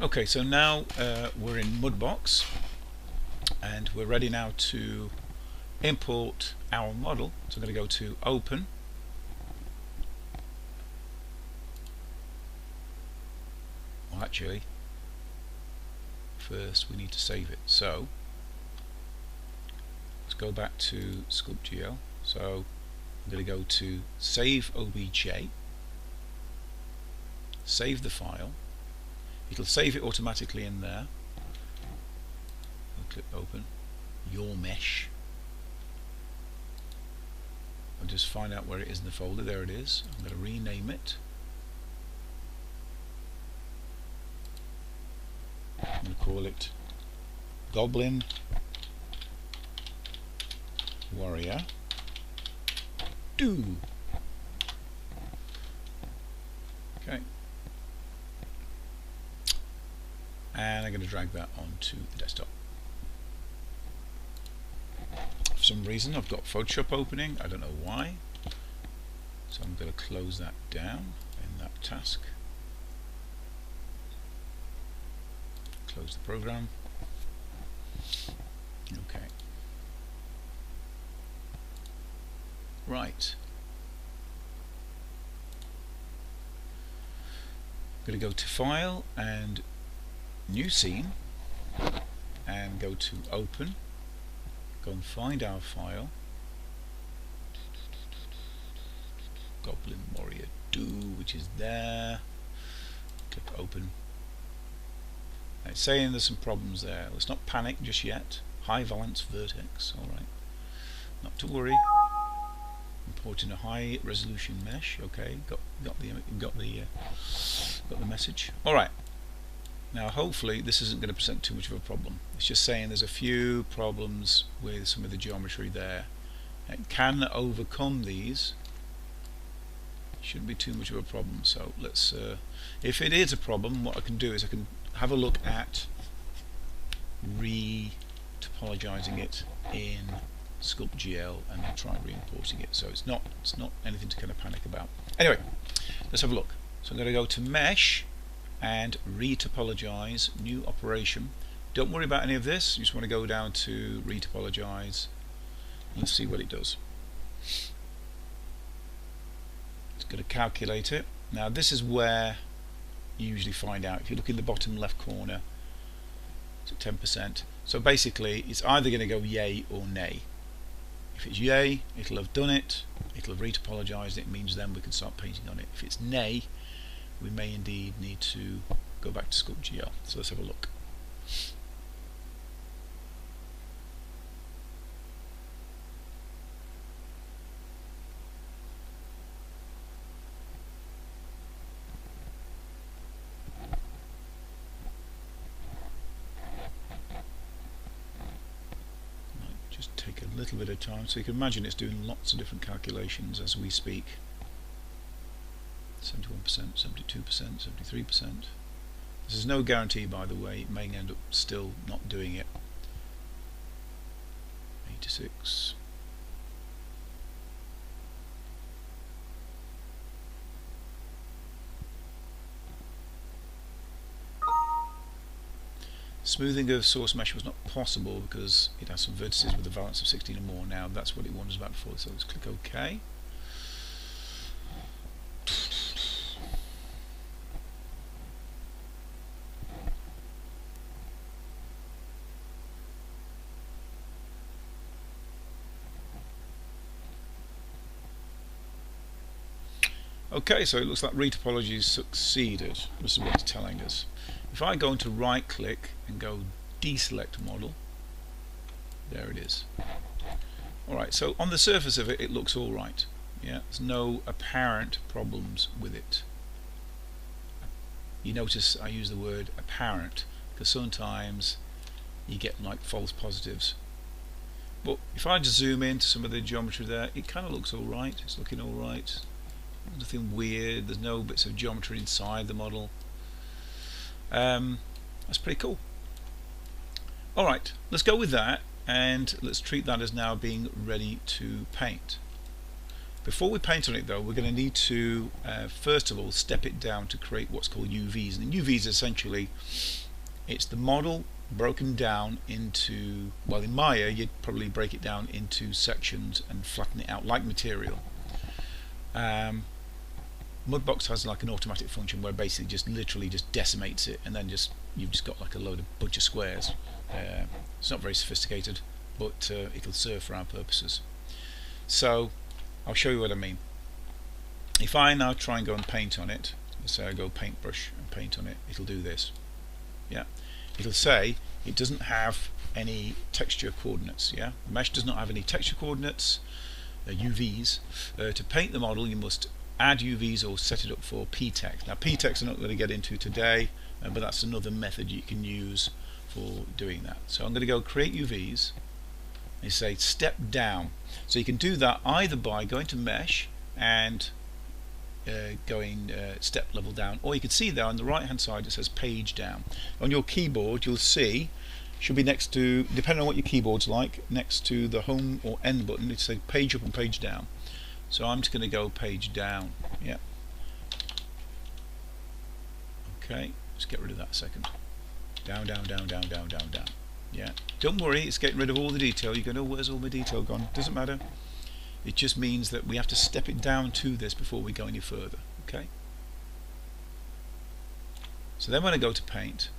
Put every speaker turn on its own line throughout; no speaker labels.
Okay, so now we're in Mudbox and we're ready now to import our model. So I'm going to go to Open, well actually first we need to save it, so let's go back to Sculpt GL. So I'm going to go to Save OBJ, save the file. It'll save it automatically in there. I'll click Open, Your Mesh. I'll just find out where it is in the folder. There it is. I'm going to rename it. I'm going to call it Goblin Warrior 2. Okay. And I'm going to drag that onto the desktop. For some reason I've got Photoshop opening, I don't know why, so I'm going to close that down in that task, close the program. Okay, right, I'm going to go to File and New Scene and go to Open, go and find our file, Goblin Warrior 2, which is there. Click Open. Now it's saying there's some problems there. Let's not panic just yet. High valence vertex, alright, not to worry. Importing a high resolution mesh. Okay, got the message. Alright. Now hopefully this isn't going to present too much of a problem. It's just saying there's a few problems with some of the geometry there. It can overcome these. Shouldn't be too much of a problem. So let's, if it is a problem, what I can do is I can have a look at re-topologizing it in Sculpt GL and then try re-importing it. So it's not anything to kind of panic about. Anyway, let's have a look. So I'm going to go to Mesh and retopologize, new operation. Don't worry about any of this, you just want to go down to retopologize. Let's see what it does. It's going to calculate it. Now this is where you usually find out. If you look in the bottom left corner, it's at 10%. So basically it's either going to go yay or nay. If it's yay, it'll have done it, it'll have retopologized it, it means then we can start painting on it. If it's nay, we may indeed need to go back to Sculpt GL. So let's have a look. Might just take a little bit of time, so you can imagine it's doing lots of different calculations as we speak. 71%, 72%, 73%. This is no guarantee, by the way, it may end up still not doing it. 86. Smoothing of source mesh was not possible because it has some vertices with a valence of 16 or more. Now that's what it warned us about before, so let's click OK. Okay, so it looks like retopology has succeeded. This is what it's telling us. If I go into right click and go deselect model, there it is. Alright, so on the surface of it, it looks alright. Yeah, there's no apparent problems with it. You notice I use the word apparent because sometimes you get like false positives. But if I just zoom into some of the geometry there, it kind of looks alright. It's looking alright. Nothing weird, there's no bits of geometry inside the model. That's pretty cool. Alright, let's go with that and let's treat that as now being ready to paint. Before we paint on it though, we're going to need to first of all step it down to create what's called UVs. And UVs essentially, it's the model broken down into, well, in Maya you'd probably break it down into sections and flatten it out like material. Mudbox has like an automatic function where basically just literally just decimates it, and then you've just got like a bunch of squares. It's not very sophisticated, but it'll serve for our purposes. So I'll show you what I mean. If I now try and go and paint on it, let's say I go paintbrush and paint on it, it'll do this. Yeah, it'll say it doesn't have any texture coordinates. Yeah, the mesh does not have any texture coordinates, UVs. To paint the model, you must add UVs or set it up for P-Text. Now P-Text I'm not going to get into today, but that's another method you can use for doing that. So I'm going to go create UVs and say step down. So you can do that either by going to mesh and going step level down, or you can see there on the right hand side it says page down. On your keyboard you'll see, should be next to, depending on what your keyboard's like, next to the home or end button it says page up and page down. So I'm just going to go page down. Yeah. Okay, let's get rid of that a second. Down, down, down, down, down, down, down. Yeah. Don't worry, it's getting rid of all the detail. You go, oh, where's all my detail gone? Doesn't matter. It just means that we have to step it down to this before we go any further. Okay. So then when I go to paint,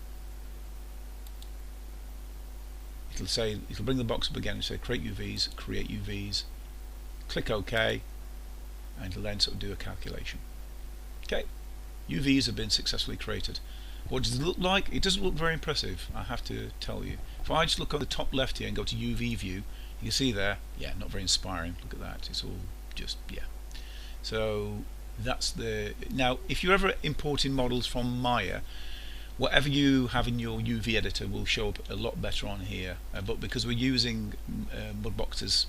it'll bring the box up again and say create UVs, create UVs. Click OK, and it'll then sort of do a calculation. Okay, UVs have been successfully created. What does it look like? It doesn't look very impressive, I have to tell you. If I just look on the top left here and go to UV view, you can see there, yeah, not very inspiring. Look at that, it's all just, yeah. So that's the, now if you're ever importing models from Maya, whatever you have in your UV editor will show up a lot better on here, but because we're using Mudbox's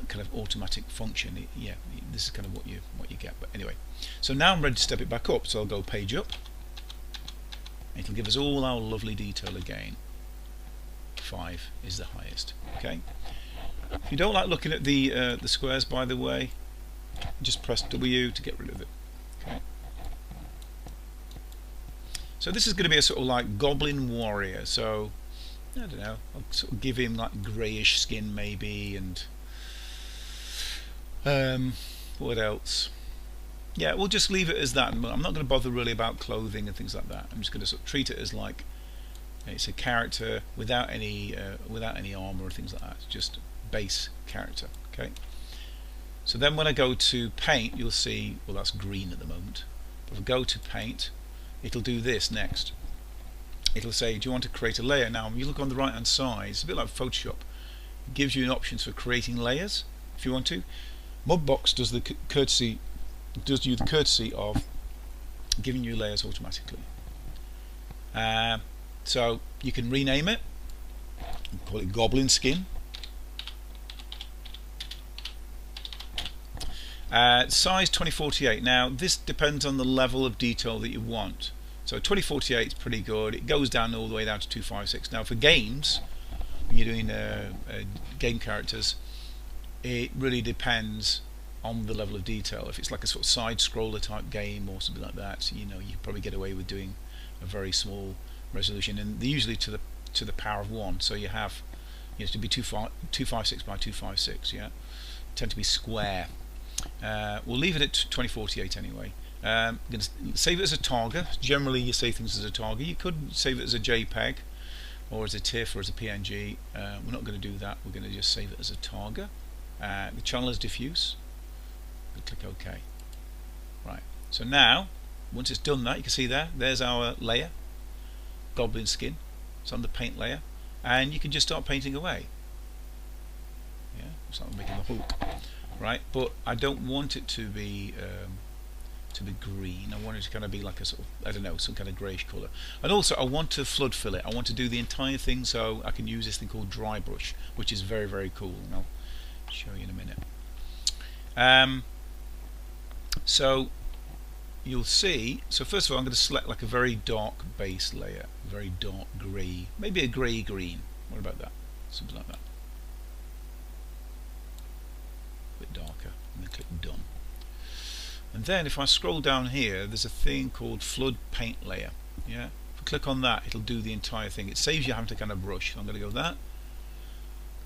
kind of automatic function, yeah, this is kind of what you get. But anyway, so now I'm ready to step it back up, so I'll go page up. It'll give us all our lovely detail again. 5 is the highest. Okay. If you don't like looking at the squares, by the way, just press W to get rid of it. Okay. So this is going to be a sort of like goblin warrior. So I don't know, I'll sort of give him like greyish skin maybe, and what else? Yeah, we'll just leave it as that. I'm not going to bother really about clothing and things like that. I'm just going to sort of treat it as like it's a character without any armor or things like that. It's just base character. Okay. So then when I go to paint, you'll see, well, that's green at the moment. But if I go to paint, it'll do this next. It'll say, do you want to create a layer? Now, when you look on the right hand side, it's a bit like Photoshop. It gives you options for creating layers if you want to. Mudbox does you the courtesy of giving you layers automatically. So you can rename it, call it Goblin Skin. Size 2048. Now this depends on the level of detail that you want. So 2048 is pretty good. It goes down all the way down to 256. Now for games, when you're doing game characters, it really depends on the level of detail. If it's like a sort of side scroller type game or something like that, you know, you probably get away with doing a very small resolution, and they're usually to the power of 1. So you have, you know, to be 256 by 256. Yeah, tend to be square. We'll leave it at 2048 anyway. I'm going to save it as a Target. Generally you save things as a Target. You could save it as a JPEG or as a TIFF or as a PNG. We're not going to do that. We're going to just save it as a Target. The channel is diffuse. We'll click OK. Right. So now, once it's done that, you can see there's our layer, Goblin Skin. It's on the paint layer, and you can just start painting away. Yeah, it's like making the hook. Right, but I don't want it to be green. I want it to kind of be like a sort of, I don't know, some kind of greyish colour. And also I want to flood fill it. I want to do the entire thing, so I can use this thing called dry brush, which is very, very cool, and I'll show you in a minute. So you'll see, so first of all I'm going to select like a very dark base layer, very dark grey, maybe a grey green. What about that? Something like that. Bit darker. done. And then if I scroll down here, there's a thing called flood paint layer. Yeah, if I click on that, it'll do the entire thing. It saves you having to kind of brush. So I'm going to go that,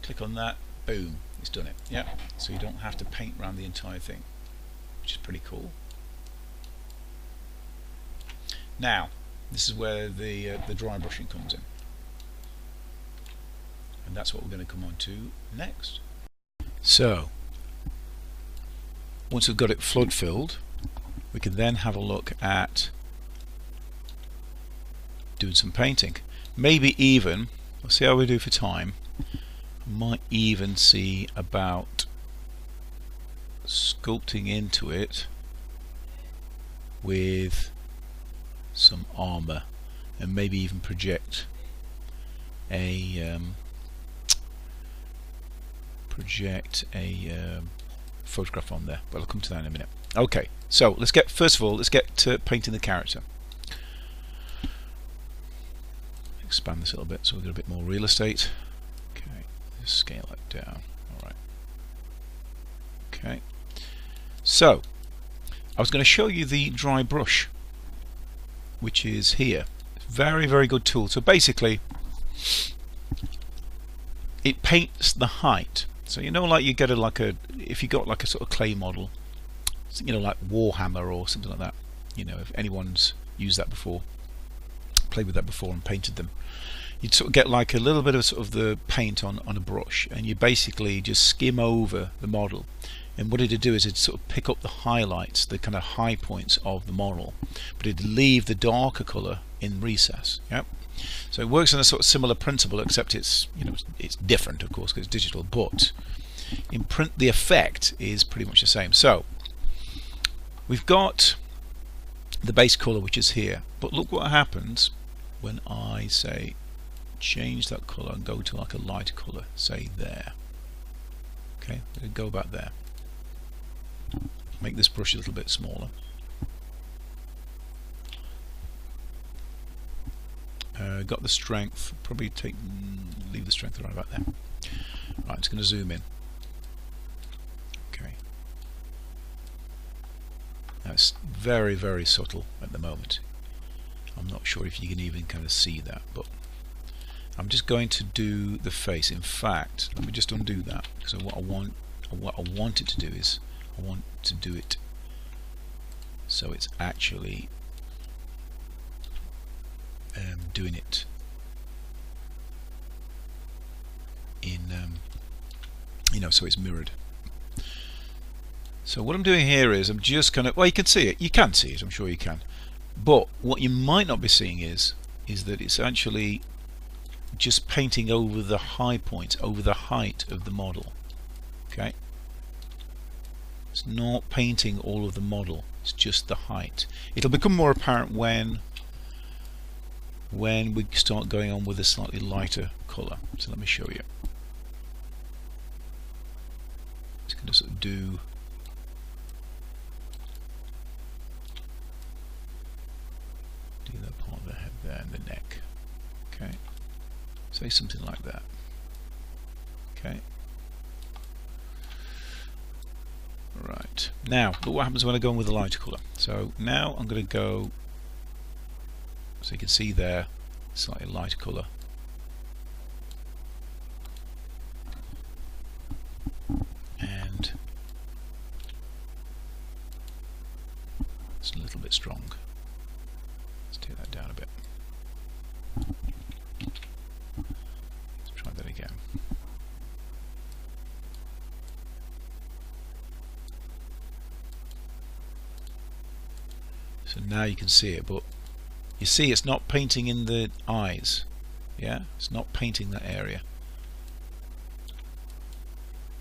click on that, boom, it's done it. Yeah, so you don't have to paint around the entire thing, which is pretty cool. Now this is where the dry brushing comes in, and that's what we're going to come on to next. So once we've got it flood filled, we can then have a look at doing some painting. Maybe even, we'll see how we do for time, might even see about sculpting into it with some armor, and maybe even project a photograph on there, but I'll come to that in a minute. Okay, so first of all let's get to painting the character. Expand this a little bit so we've got a bit more real estate. Okay, just scale it down. Alright. Okay, so I was going to show you the dry brush, which is here. Very, very good tool. So basically it paints the height. So you know, like you get if you got like a sort of clay model, you know, like Warhammer or something like that, you know, if anyone's used that before, played with that before and painted them, you'd sort of get like a little bit of sort of the paint on a brush, and you basically just skim over the model, and what it'd do is it'd sort of pick up the highlights, the kind of high points of the model, but it'd leave the darker colour in recess. Yep. So it works on a sort of similar principle, except it's, you know, it's different of course because it's digital, but in print the effect is pretty much the same. So we've got the base colour, which is here, but look what happens when I say change that colour and go to like a light colour, say there. Okay, go about there. Make this brush a little bit smaller. Got the strength, probably leave the strength around about there. Right, it's going to zoom in. Okay, that's very, very subtle at the moment. I'm not sure if you can even kind of see that, but I'm just going to do the face. In fact, let me just undo that, because what I want it to do is I want to do it so it's actually doing it in you know, so it's mirrored. So what I'm doing here is I'm just kind of, well, you can see it, I'm sure you can, but what you might not be seeing is that it's actually just painting over the high points, over the height of the model. Okay, it's not painting all of the model, it's just the height. It'll become more apparent when we start going on with a slightly lighter colour. So let me show you. Just going to sort of do that part of the head there and the neck. Okay, say something like that. Okay. Right, now look what happens when I go in with a lighter colour. So now I'm going to go, so you can see there, slightly lighter colour. And it's a little bit strong. Let's take that down a bit. Let's try that again. So now you can see it, but you see it's not painting in the eyes. Yeah, it's not painting that area.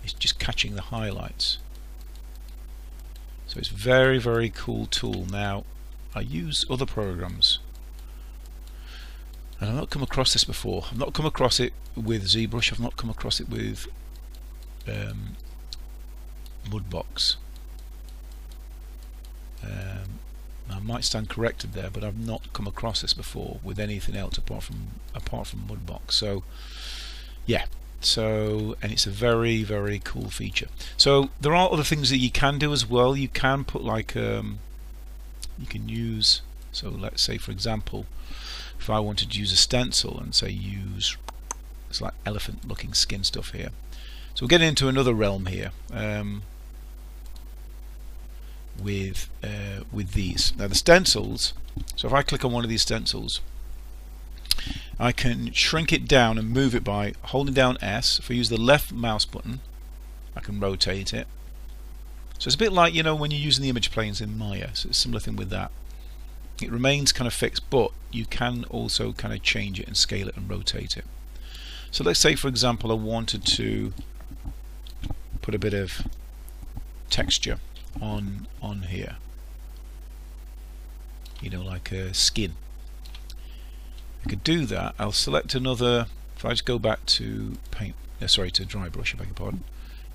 It's just catching the highlights. So it's very, very cool tool. Now I use other programs, and I've not come across this before. I've not come across it with ZBrush. I've not come across it with Mudbox. I might stand corrected there, but I've not come across this before with anything else apart from Mudbox. So yeah, So, and it's a very, very cool feature. So there are other things that you can do as well. You can put like you can use, so let's say for example, if I wanted to use a stencil and say use, it's like elephant looking skin stuff here. So we're getting into another realm here with these. Now the stencils, so if I click on one of these stencils, I can shrink it down and move it by holding down S. If I use the left mouse button, I can rotate it. So it's a bit like, you know, when you're using the image planes in Maya. So it's a similar thing with that. It remains kind of fixed, but you can also kind of change it and scale it and rotate it. So let's say, for example, I wanted to put a bit of texture on here. You know, like a skin. I could do that. I'll select another. If I just go back to paint, sorry, to dry brush, I beg your pardon,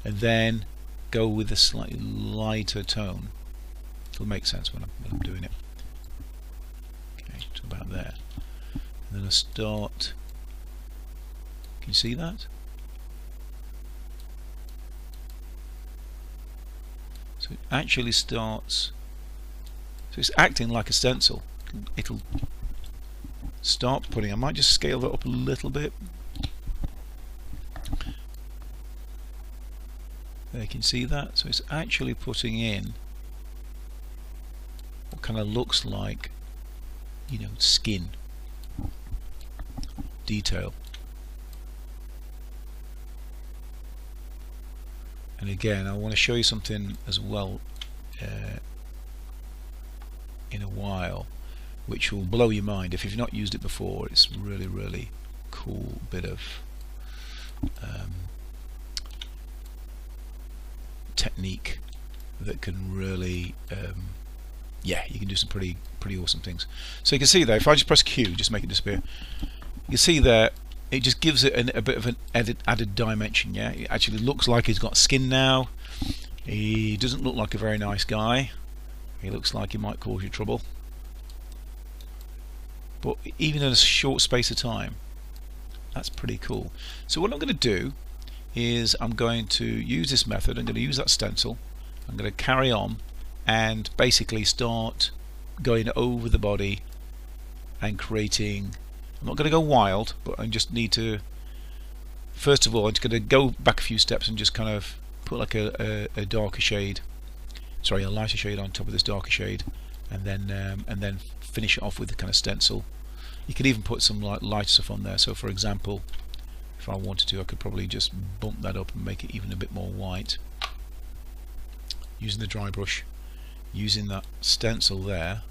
and then go with a slightly lighter tone. It'll make sense when I'm doing it. Okay, to about there. And then I start. Can you see that? So it actually starts. So it's acting like a stencil. It'll start putting, I might just scale that up a little bit. There, you can see that. So it's actually putting in what kind of looks like, you know, skin detail. And again, I want to show you something as well in a while, which will blow your mind if you've not used it before. It's really, really cool bit of technique that can really, yeah, you can do some pretty awesome things. So you can see there, if I just press Q, just make it disappear, you can see there, it just gives it a bit of an added dimension. Yeah, it actually looks like he's got skin now. He doesn't look like a very nice guy. He looks like he might cause you trouble. But even in a short space of time, that's pretty cool. So what I'm going to do is I'm going to use this method. I'm going to use that stencil. I'm going to carry on and basically start going over the body and creating. I'm not going to go wild, but I just need to, first of all, I'm just going to go back a few steps and just kind of put like a darker shade, sorry, a lighter shade on top of this darker shade, and then finish it off with the kind of stencil. You could even put some light stuff on there. So for example, if I wanted to, I could probably just bump that up and make it even a bit more white using the dry brush, using that stencil there.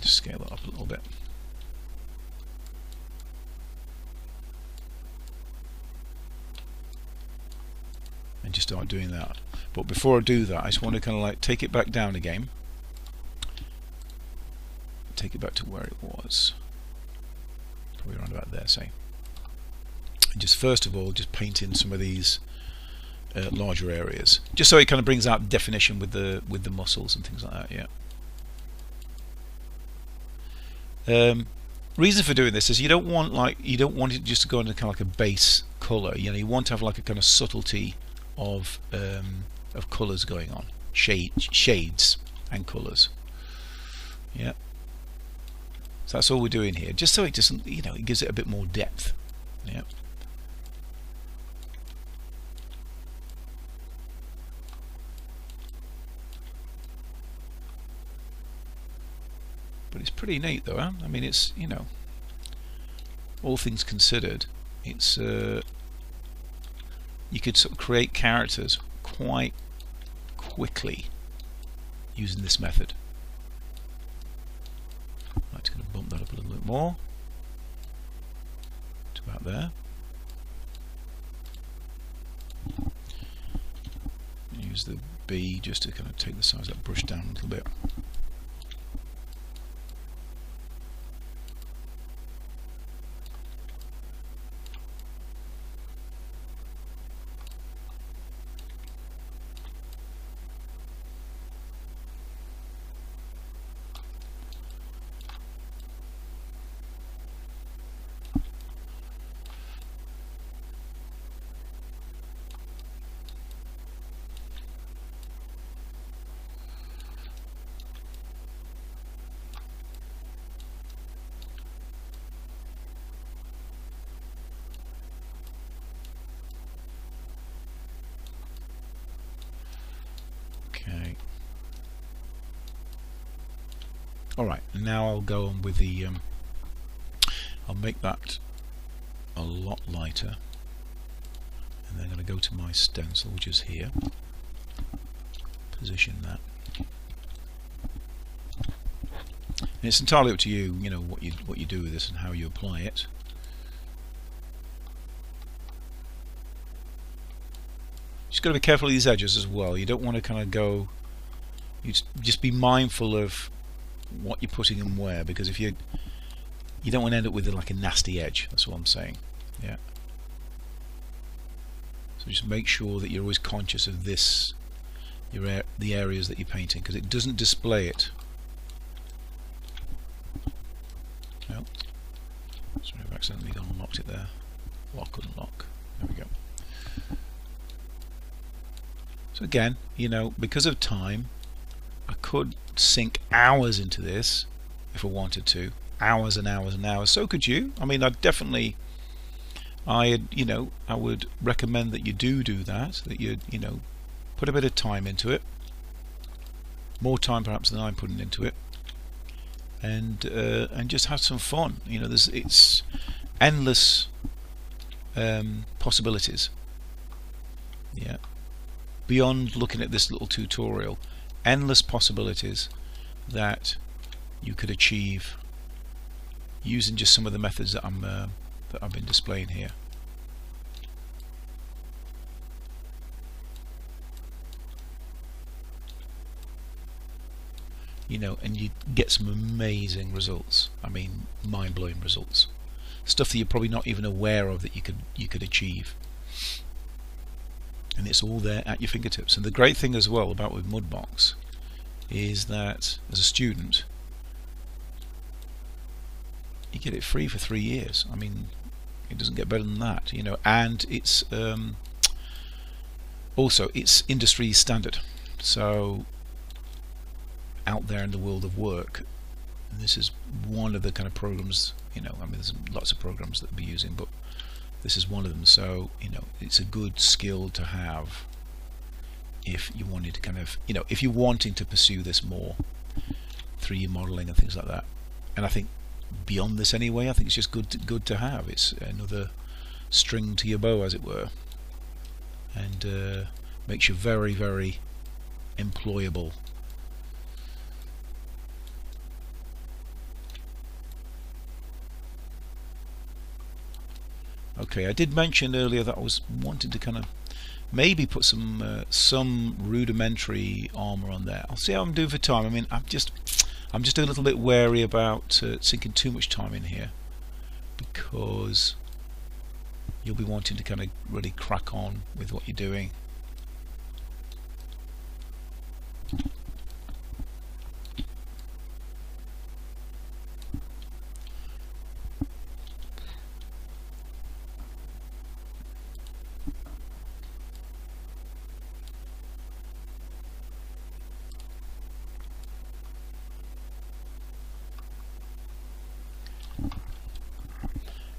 Just scale it up a little bit. And just start doing that. But before I do that, I just want to kind of like take it back down again. Take it back to where it was. Probably around about there, say. And just first of all, just paint in some of these larger areas, just so it kind of brings out definition with the muscles and things like that. Yeah. Reason for doing this is you don't want it just to go into kind of like a base color. You know, you want to have like a kind of subtlety of colors going on, shades and colors. Yeah. So that's all we're doing here, just so it doesn't, you know, it gives it a bit more depth. Yeah. But it's pretty neat though, huh? I mean, it's, you know, all things considered, it's you could sort of create characters quite quickly using this method. I'm just going to bump that up a little bit more to about there. Use the B just to kind of take the size of that brush down a little bit. Alright, and now I'll go on with the I'll make that a lot lighter, and then I'm going to go to my stencil, which is here, position that, and it's entirely up to you, you know, what you do with this and how you apply it. Just got to be careful of these edges as well. You don't want to kind of go, you just be mindful of what you're putting and where, because if you don't want to end up with like a nasty edge. That's what I'm saying. Yeah. So just make sure that you're always conscious of this, the areas that you're painting, because it doesn't display it. No. Sorry, I've accidentally unlocked it there. Lock, unlock. There we go. So again, you know, because of time, I could sink hours into this if I wanted to, hours and hours and hours. So could you. I mean, I would recommend that you do that. That you know, put a bit of time into it, more time perhaps than I'm putting into it, and just have some fun. You know, it's endless possibilities. Yeah. Beyond looking at this little tutorial, endless possibilities that you could achieve using just some of the methods that I've been displaying here. You know, and you get some amazing results. I mean, mind-blowing results. Stuff that you're probably not even aware of that you could achieve. And it's all there at your fingertips. And the great thing as well about with Mudbox is that as a student you get it free for 3 years. I mean, it doesn't get better than that, you know. And it's also it's industry standard. So out there in the world of work, this is one of the kind of programs, you know, I mean, there's lots of programs that we'll be using, but this is one of them. So, you know, it's a good skill to have if you wanted to kind of, you know, if you're wanting to pursue this more, 3D modeling and things like that. And I think beyond this anyway, I think it's just good to have. It's another string to your bow, as it were, and makes you very, very employable. Okay, I did mention earlier that I was wanting to kind of maybe put some rudimentary armor on there. I'll see how I'm doing for time. I mean, I'm just a little bit wary about sinking too much time in here, because you'll be wanting to kind of really crack on with what you're doing.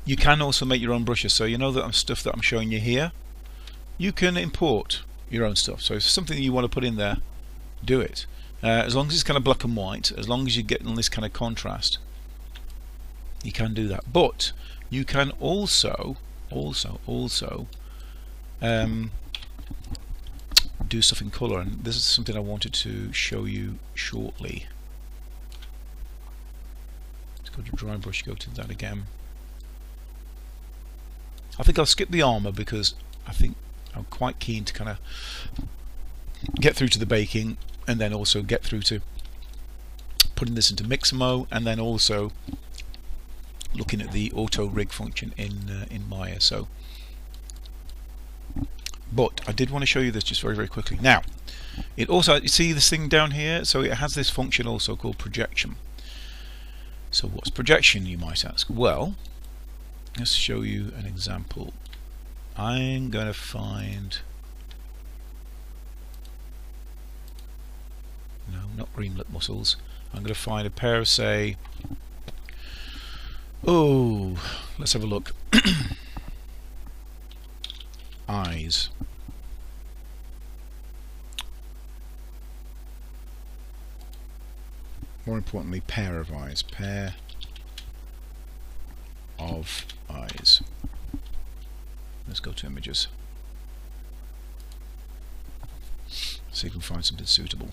You can also make your own brushes, so you know that stuff that I'm showing you here, you can import your own stuff. So if it's something you want to put in there, do it. As long as it's kind of black and white, as long as you're getting this kind of contrast, you can do that. But you can also do stuff in color, and this is something I wanted to show you shortly. Let's go to dry brush, go to that again. I think I'll skip the armor because I think I'm quite keen to kind of get through to the baking, and then also get through to putting this into Mixamo, and then also looking at the auto rig function in Maya. So, but I did want to show you this just very, very quickly. Now, it also, you see this thing down here, so it has this function also called projection. So what's projection, you might ask? Well, let's show you an example. I'm going to find, no, not green lip muscles. I'm going to find a pair of, say, oh, let's have a look. Eyes. more importantly, pair of eyes. Pair of eyes. Let's go to images. See if we can find something suitable.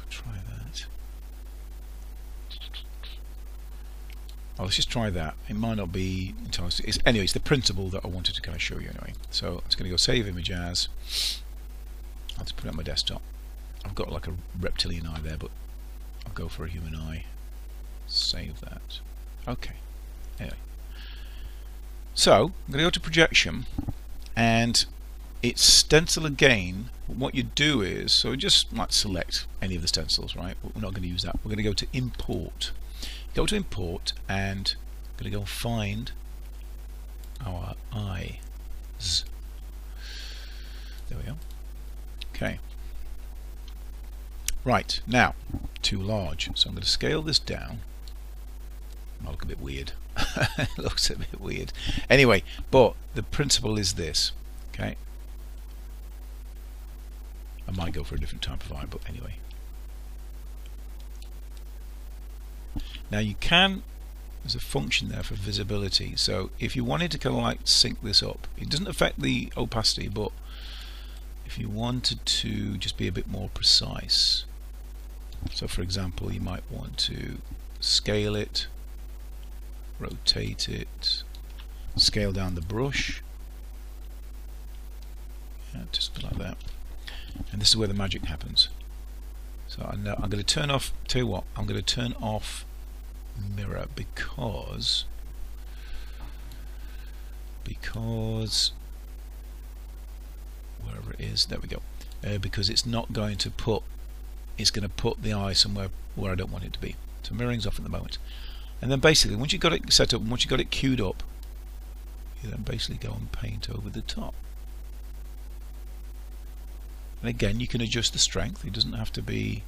Try that. Oh, let's just try that. It might not be entirely. Anyway, it's the principle that I wanted to kind of show you anyway. So I'm just going to go save image as. I'll just put it on my desktop. I've got like a reptilian eye there, but I'll go for a human eye. Save that. Okay. Anyway. So I'm going to go to projection, and it's stencil again. What you do is, so just like select any of the stencils, right? But we're not going to use that. We're going to go to import. Go to import, and I'm going to go find our eyes. There we go. Okay. Right, now, too large. So I'm going to scale this down. Might look a bit weird. It looks a bit weird. Anyway, but the principle is this. Okay. I might go for a different type of eye, but anyway. Now you can, there's a function there for visibility. So if you wanted to kind of like sync this up, it doesn't affect the opacity, but if you wanted to just be a bit more precise, so for example you might want to scale it, rotate it, scale down the brush, yeah, just like that, and this is where the magic happens. So I'm going to turn off, tell you what, I'm going to turn off mirror because wherever it is, there we go, because it's not going to put, it's going to put the eye somewhere where I don't want it to be. So mirroring's off at the moment, and then basically once you've got it set up and once you've got it queued up, you then basically go and paint over the top. And again, you can adjust the strength. It doesn't have to be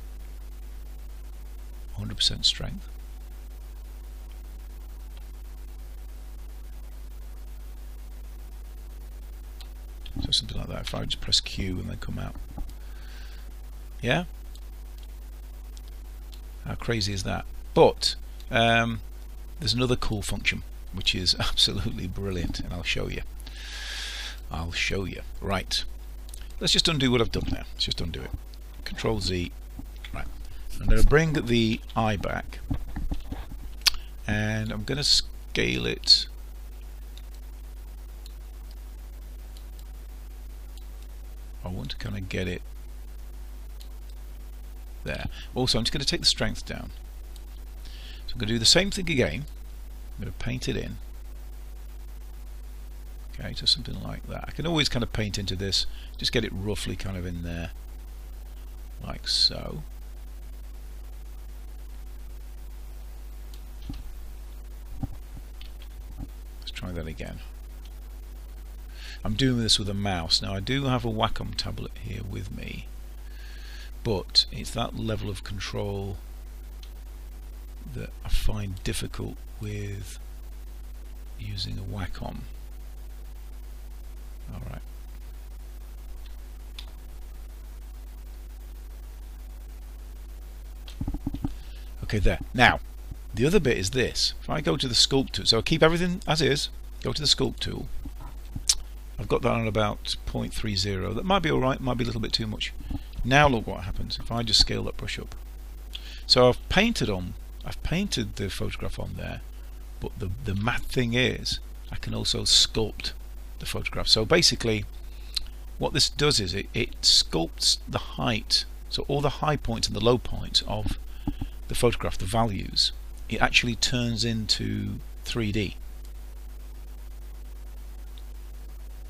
100% strength. So something like that. If I just press Q and then come out, yeah. How crazy is that? But there's another cool function which is absolutely brilliant, and I'll show you. I'll show you. Right. Let's just undo what I've done there. Let's just undo it. Control Z. Right. I'm going to bring the eye back, and I'm going to scale it. I want to kind of get it there. Also, I'm just going to take the strength down. So I'm going to do the same thing again. I'm going to paint it in. Okay, so something like that. I can always kind of paint into this, just get it roughly kind of in there, like so. Let's try that again. I'm doing this with a mouse. Now I do have a Wacom tablet here with me, but it's that level of control that I find difficult with using a Wacom. Alright. Okay, there. Now, the other bit is this. If I go to the Sculpt Tool, so I keep everything as is, go to the Sculpt Tool. I've got that on about 0.30. That might be alright, might be a little bit too much. Now look what happens if I just scale that brush up. So I've painted the photograph on there, but the mad thing is I can also sculpt the photograph. So basically what this does is it sculpts the height, so all the high points and the low points of the photograph, the values, it actually turns into 3D.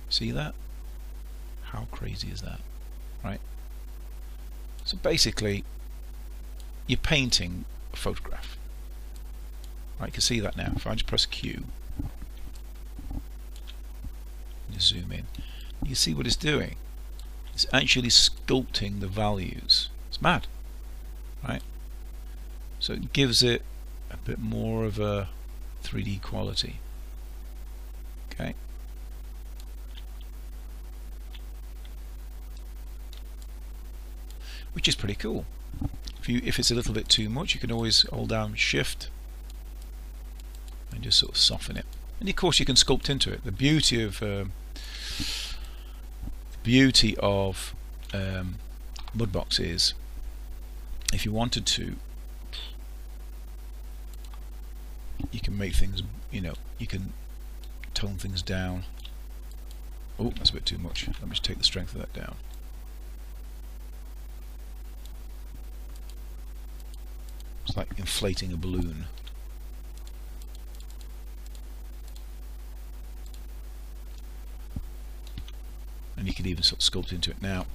See that? How crazy is that? Right? So basically you're painting a photograph. Right, you can see that now. If I just press Q, zoom in. You see what it's doing? It's actually sculpting the values. It's mad, right? So it gives it a bit more of a 3D quality. Okay. Which is pretty cool. If it's a little bit too much, you can always hold down Shift and just sort of soften it. And of course you can sculpt into it. The beauty of Mudbox is, if you wanted to, you can make things, you can tone things down. Oh, that's a bit too much. Let me just take the strength of that down. It's like inflating a balloon. And you can even sort of sculpt into it. Now,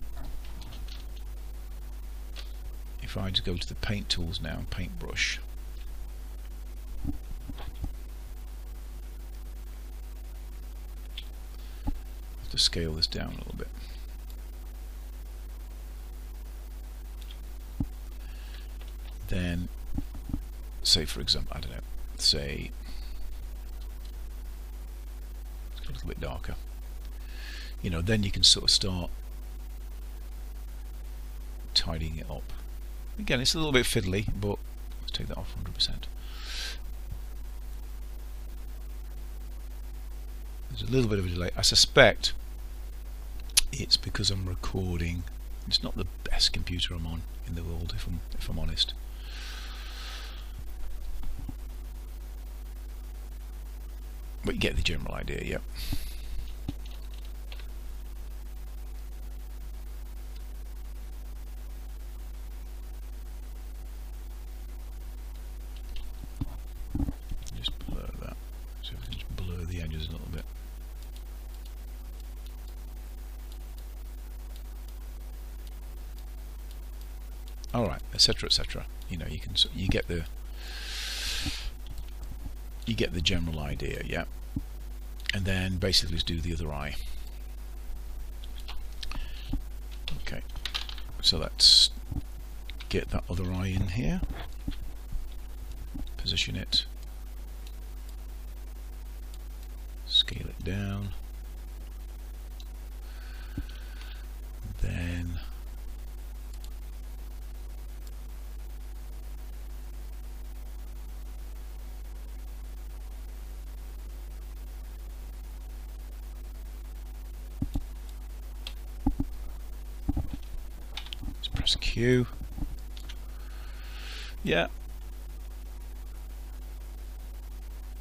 if I just go to the paint tools now and paintbrush, I have to scale this down a little bit. Then, say for example, I don't know, say it's a little bit darker. Then you can sort of start tidying it up. Again, it's a little bit fiddly, but let's take that off 100%. There's a little bit of a delay. I suspect it's because I'm recording. It's not the best computer I'm on in the world, if I'm honest. But you get the general idea, yeah. Just blur that. So if we can just blur the edges a little bit. Alright, etc, etc. You get the general idea, yeah. And then basically just do the other eye. Okay, so let's get that other eye in here, position it, scale it down, then press Q. Yeah,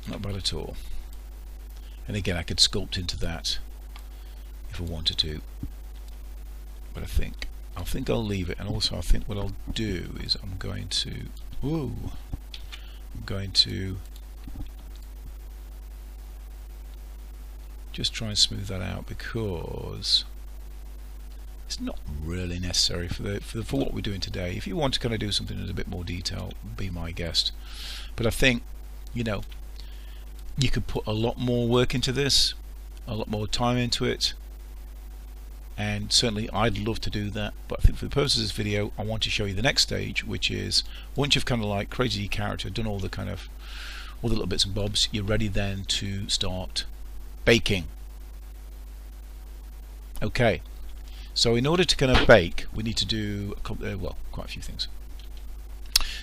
not bad at all. And again, I could sculpt into that if I wanted to, but I think I'll leave it. And also I think what I'll do is I'm going to just try and smooth that out, because it's not really necessary for what we're doing today. If you want to kind of do something in a bit more detail, be my guest. But I think, you could put a lot more work into this, a lot more time into it, and certainly I'd love to do that. But I think for the purposes of this video, I want to show you the next stage, which is once you've kind of like created your character, done all the little bits and bobs, you're ready then to start baking. Okay. So in order to kind of bake, we need to do quite a few things.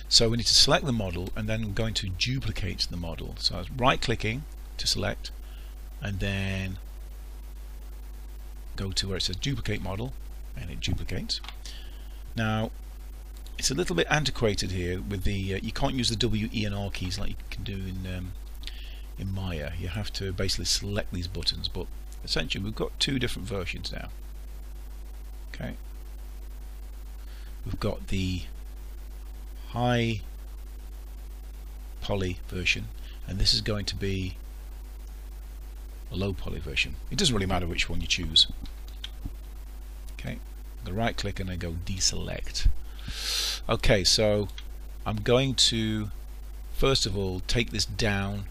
So we need to select the model, and then we're going to duplicate the model. So I was right-clicking to select, and then go to where it says duplicate model, and it duplicates. Now it's a little bit antiquated here with the you can't use the W, E and R keys like you can do in Maya. You have to basically select these buttons, but essentially we've got two different versions now. Okay, we've got the high poly version, and this is going to be a low poly version. It doesn't really matter which one you choose. Okay, I'm going to right click and I go deselect. Okay, so I'm going to first of all take this down.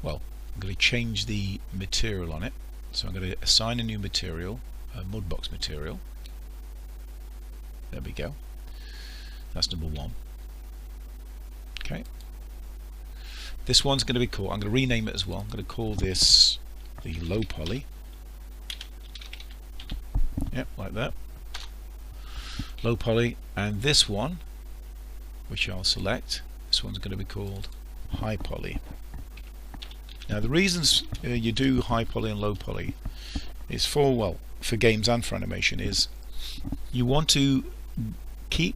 Well, I'm going to change the material on it. So I'm going to assign a new material, a Mudbox material. There we go. That's number 1. Okay. This one's going to be called, I'm going to rename it as well. I'm going to call this the low poly. Yep, like that. Low poly. And this one, which I'll select, this one's going to be called high poly. Now the reasons you do high poly and low poly is for, well, for games and for animation, is you want to keep,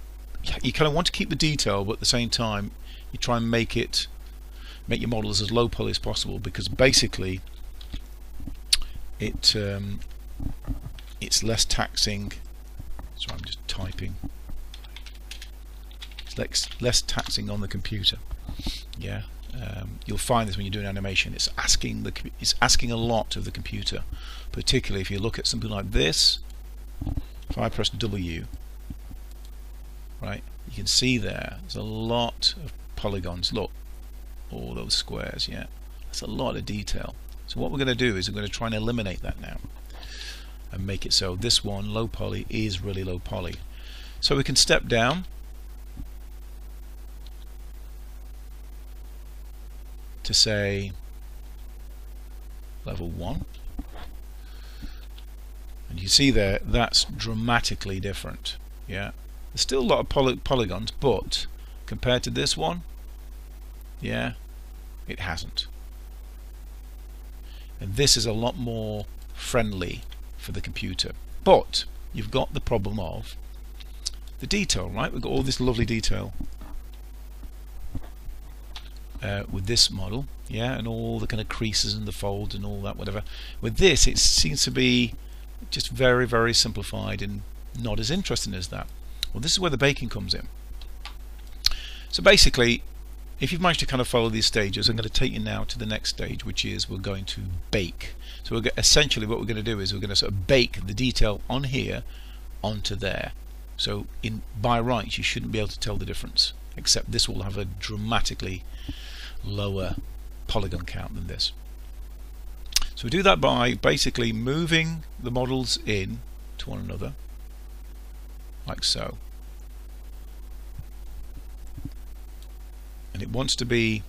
you kind of want to keep the detail, but at the same time you try and make your models as low poly as possible, because basically it's less taxing. So I'm just typing. It's less taxing on the computer. Yeah, you'll find this when you're doing animation. It's asking a lot of the computer, particularly if you look at something like this. If I press W, right, you can see there's a lot of polygons. Look, all those squares. Yeah, that's a lot of detail. So what we're going to do is we're going to try and eliminate that now, and make it so this one, low poly, is really low poly. So we can step down to say level 1, and you see there that's dramatically different. Yeah, there's still a lot of polygons, but compared to this one, yeah, it hasn't. And this is a lot more friendly for the computer, but you've got the problem of the detail, right? We've got all this lovely detail with this model, yeah, and all the kind of creases and the folds and all that, whatever. With this, it seems to be just very, very simplified and not as interesting as that. Well, this is where the baking comes in. So basically, if you've managed to kind of follow these stages, I'm going to take you now to the next stage, which is we're going to bake. So essentially what we're going to do is we're going to sort of bake the detail on here onto there. So by rights you shouldn't be able to tell the difference, except this will have a dramatically lower polygon count than this. So we do that by basically moving the models in to one another, like so. And it wants to be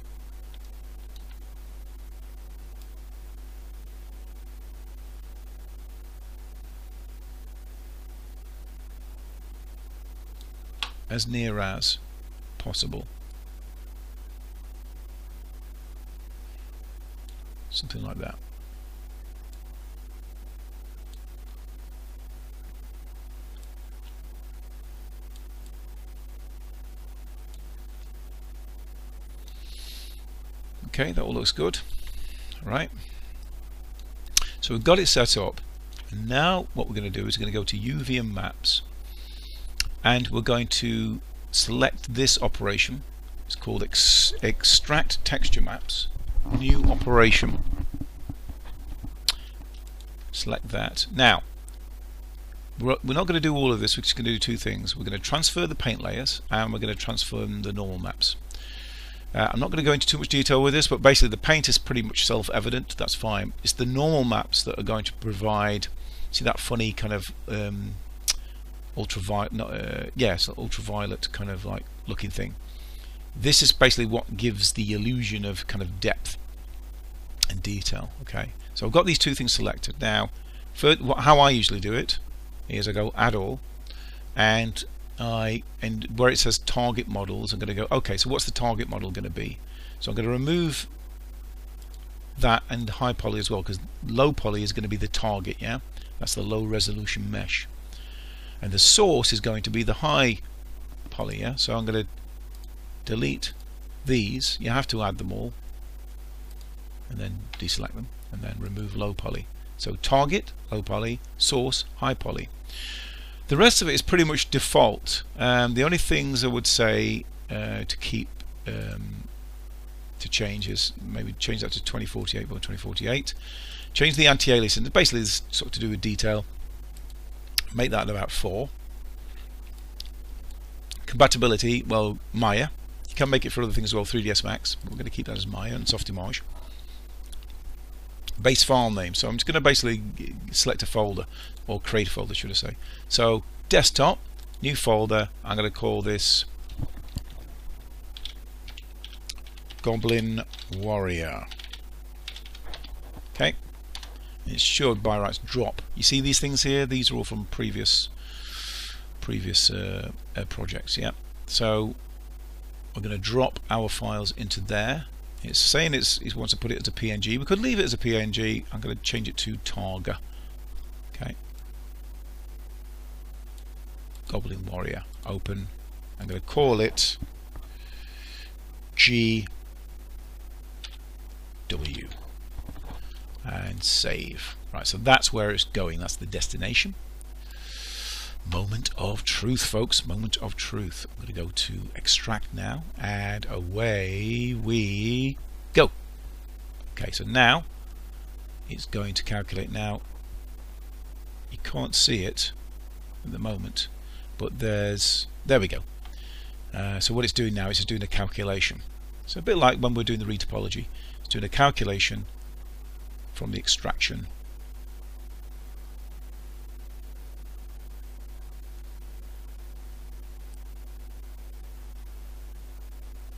as near as possible. Something like that. Okay, that all looks good. Right. So we've got it set up. And now what we're going to do is we're going to go to UV and Maps, and we're going to select this operation. It's called Extract Texture Maps. New operation. Select that. Now, we're not going to do all of this. We're just going to do two things. We're going to transfer the paint layers, and we're going to transform the normal maps. I'm not going to go into too much detail with this, but basically the paint is pretty much self-evident. That's fine. It's the normal maps that are going to provide, see that funny kind of ultraviolet, ultraviolet kind of like looking thing. This is basically what gives the illusion of kind of depth and detail. Okay, so I've got these two things selected. Now, how I usually do it is I go Add All, and where it says Target Models, I'm going to go, okay, so what's the target model going to be? So I'm going to remove that and high poly as well, because low poly is going to be the target. Yeah, that's the low resolution mesh, and the source is going to be the high poly. Yeah, so I'm going to delete these. You have to add them all and then deselect them and then remove low poly. So target, low poly, source, high poly. The rest of it is pretty much default. The only things I would say to keep to change is maybe change that to 2048 by 2048. Change the anti-aliasing. Basically, it's sort of to do with detail. Make that about 4. Compatibility, well, Maya. You can make it for other things as well, 3ds Max. But we're going to keep that as Maya and Softimage. base file name. So I'm just going to basically select a folder, or create a folder should I say. So desktop, new folder, I'm going to call this Goblin Warrior. Okay, it should by rights drop. You see these things here, these are all from previous projects. Yeah, so we're going to drop our files into there. It's saying it wants to put it as a PNG. We could leave it as a PNG. I'm going to change it to Targa. Okay. Goblin Warrior. Open. I'm going to call it GW. And save. Right, so that's where it's going. That's the destination. Moment of truth, folks. Moment of truth. I'm going to go to extract now, and away we go. Okay, so now it's going to calculate. Now you can't see it at the moment, but there we go. So what it's doing now is it's doing a calculation. So a bit like when we're doing the retopology, it's doing a calculation from the extraction.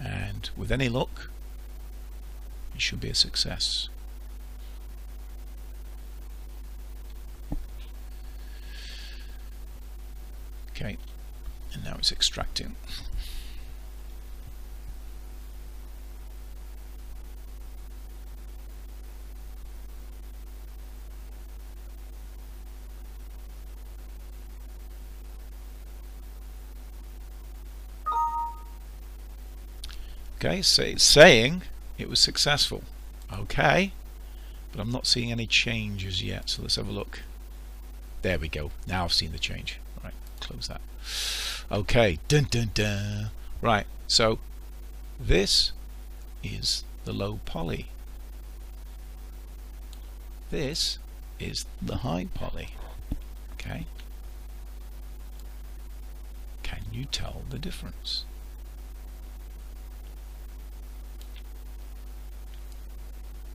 And with any luck, it should be a success. Okay, and now it's extracting. Okay, so it's saying it was successful. Okay, but I'm not seeing any changes yet, so let's have a look. There we go. Now I've seen the change. Right, close that. Okay, dun dun dun. Right, so this is the low poly. This is the high poly. Okay. Can you tell the difference?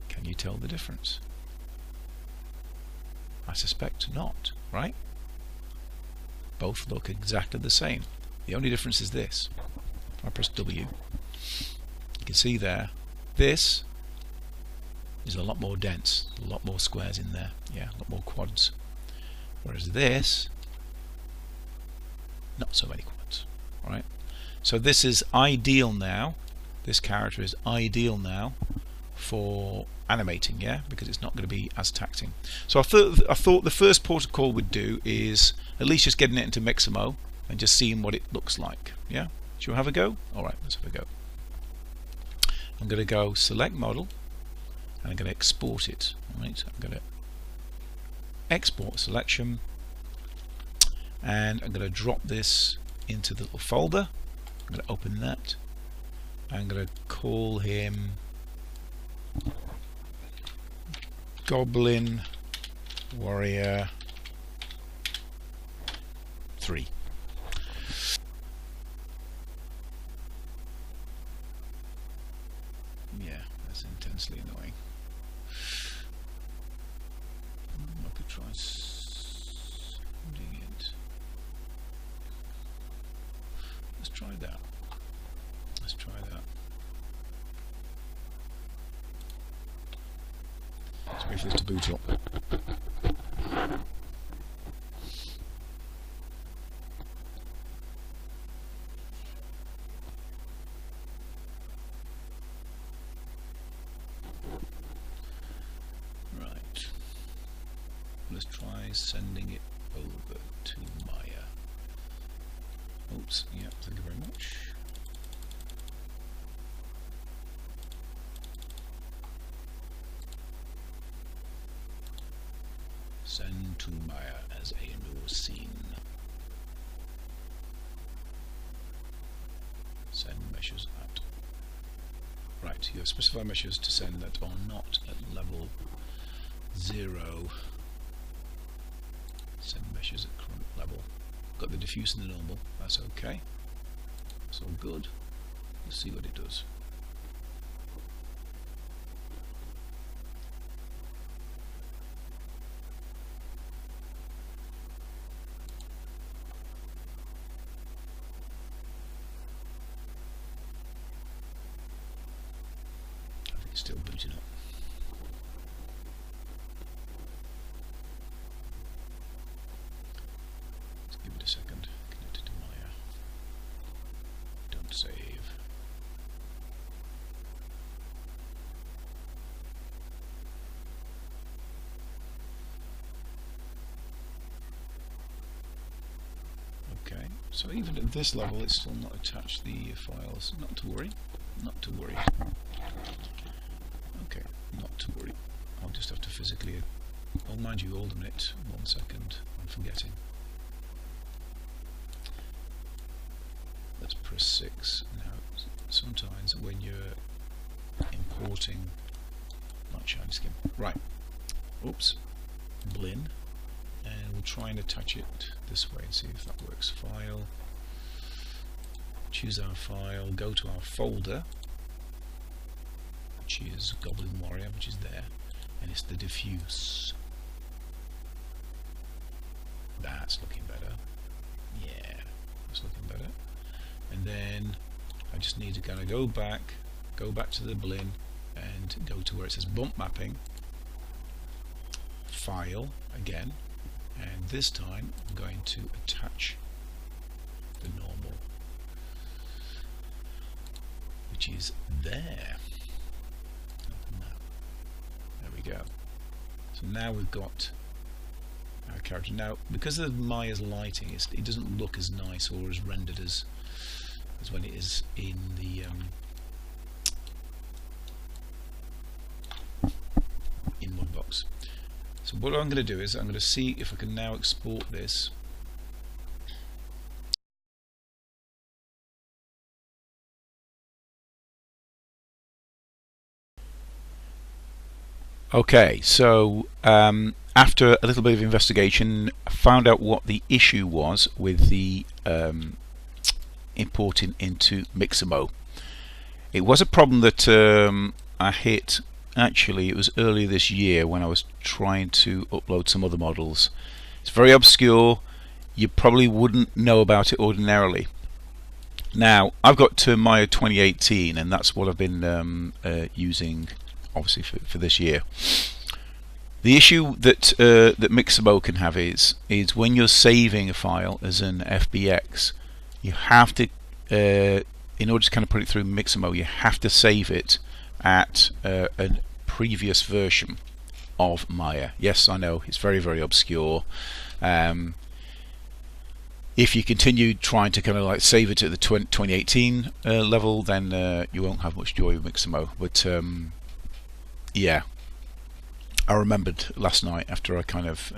Can you tell the difference? I suspect not, right? Both look exactly the same. The only difference is this. If I press W, you can see there, this is a lot more dense, a lot more squares in there, yeah, a lot more quads. Whereas this, not so many quads, right? So this is ideal now. This character is ideal now for animating, yeah, because it's not going to be as taxing. So I thought the first port of call would do is at least just getting it into Mixamo and just seeing what it looks like. Yeah, shall we have a go? Alright, let's have a go. I'm going to go select model and I'm going to export it. Alright, I'm going to export selection and I'm going to drop this into the little folder. I'm going to open that. I'm going to call him Goblin Warrior 3. Yeah, that's intensely annoying. I could try sending it. Let's try that. Let's try that. Let's wait for this to boot up. Right. Let's try sending it over to Maya. Oops, yeah, thank you very much. Send to Maya as a new scene. Send meshes at. Right, you have specified meshes to send that are not at level 0. Send meshes at current level. Got the diffuse and the normal, that's okay. That's all good. Let's see what it does. Still booting up. Let's give it a second. Connected to Maya. Don't save. Okay, so even at this level it's still not attached the files. Not to worry. Not to worry. Okay, not to worry. I'll just have to physically... Oh, mind you, hold a minute. 1 second. I'm forgetting. Let's press 6. Now, sometimes when you're importing... Not shiny skin. Right. Oops. Blin. And we'll try and attach it this way and see if that works. File. Choose our file. Go to our folder, which is Goblin Warrior, which is there, and it's the diffuse. That's looking better. Yeah, that's looking better. And then I just need to kind of go back to the Blin and go to where it says bump mapping, file again, and this time I'm going to attach the normal, which is there. Open that. There we go. So now we've got our character. Now, because of Maya's lighting, it doesn't look as nice or as rendered as when it is in the in Mudbox. So what I'm going to do is I'm going to see if I can now export this. Okay, so after a little bit of investigation, I found out what the issue was with the importing into Mixamo. It was a problem that I hit. Actually, it was earlier this year when I was trying to upload some other models. It's very obscure. You probably wouldn't know about it ordinarily. Now, I've got Maya 2018, and that's what I've been using, obviously, for this year. The issue that that Mixamo can have is when you're saving a file as an FBX, you have to, in order to kind of put it through Mixamo, you have to save it at a previous version of Maya. Yes, I know, it's very, very obscure. If you continue trying to kind of like save it at the 2018 level, then you won't have much joy with Mixamo. But yeah, I remembered last night after I kind of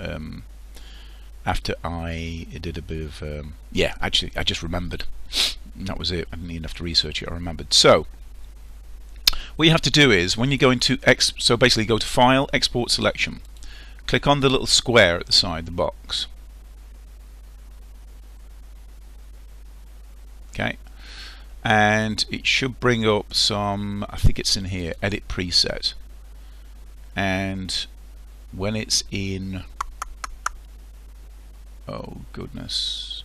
after I did a bit of yeah, actually I just remembered. And that was it. I didn't even have to research it. I remembered. So what you have to do is when you go into so basically go to File, Export Selection, click on the little square at the side, the box. Okay, and it should bring up some, I think it's in here, Edit Preset, and when it's in, oh goodness,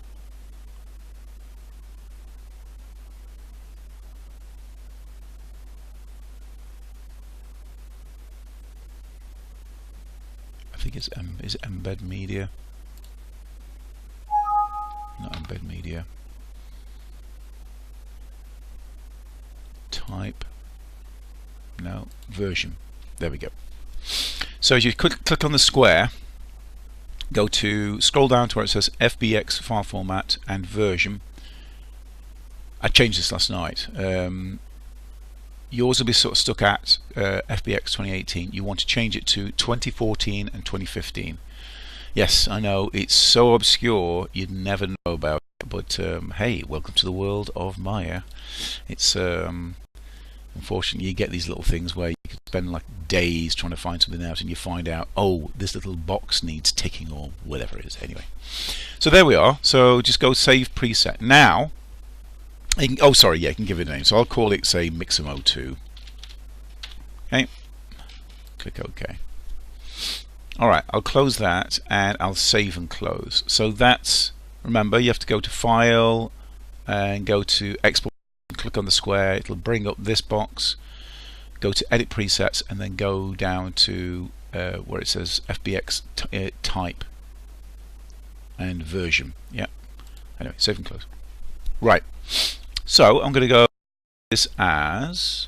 I think it's is it Embed Media? Not Embed Media. Type. No, version. There we go. So as you click on the square, go to scroll down to where it says FBX file format and version. I changed this last night. Yours will be sort of stuck at FBX 2018. You want to change it to 2014 and 2015. Yes, I know it's so obscure you'd never know about it, but hey, welcome to the world of Maya. It's unfortunately you get these little things where you could spend like days trying to find something out, and you find out, oh, this little box needs ticking or whatever it is. Anyway, so there we are. So just go Save Preset. Now you can, oh sorry, yeah, you can give it a name. So I'll call it, say, Mixamo 2. Okay, click OK. Alright, I'll close that and I'll save and close. So that's, remember, you have to go to File and go to Export, click on the square, it'll bring up this box. go to Edit Presets, and then go down to where it says FBX type and version. Yeah. Anyway, save and close. Right. So I'm going to go this as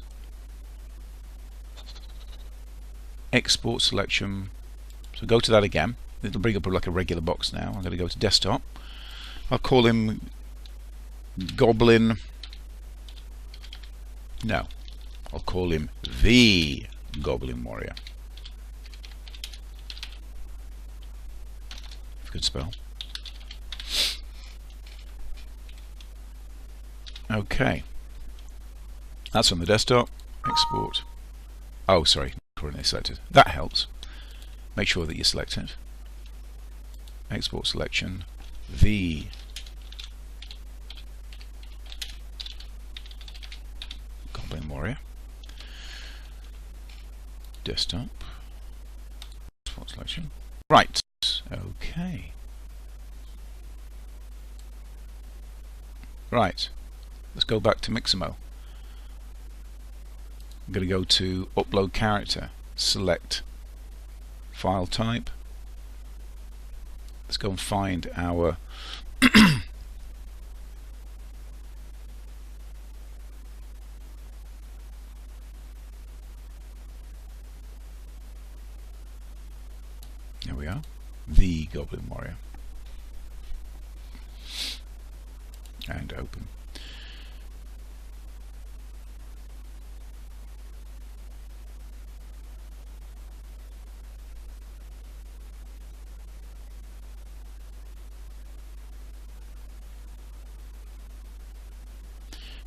export selection. So go to that again. It'll bring up like a regular box now. I'm going to go to desktop. I'll call him Goblin. No, I'll call him the Goblin Warrior. If you could spell. Okay. That's on the desktop. Export. Oh, sorry, currently selected. That helps. Make sure that you select it. Export selection. The Goblin Warrior. Desktop. Export selection. Right. Okay. Right. Let's go back to Mixamo. I'm going to go to Upload Character. Select File Type. Let's go and find our there we are, the Goblin Warrior, and open.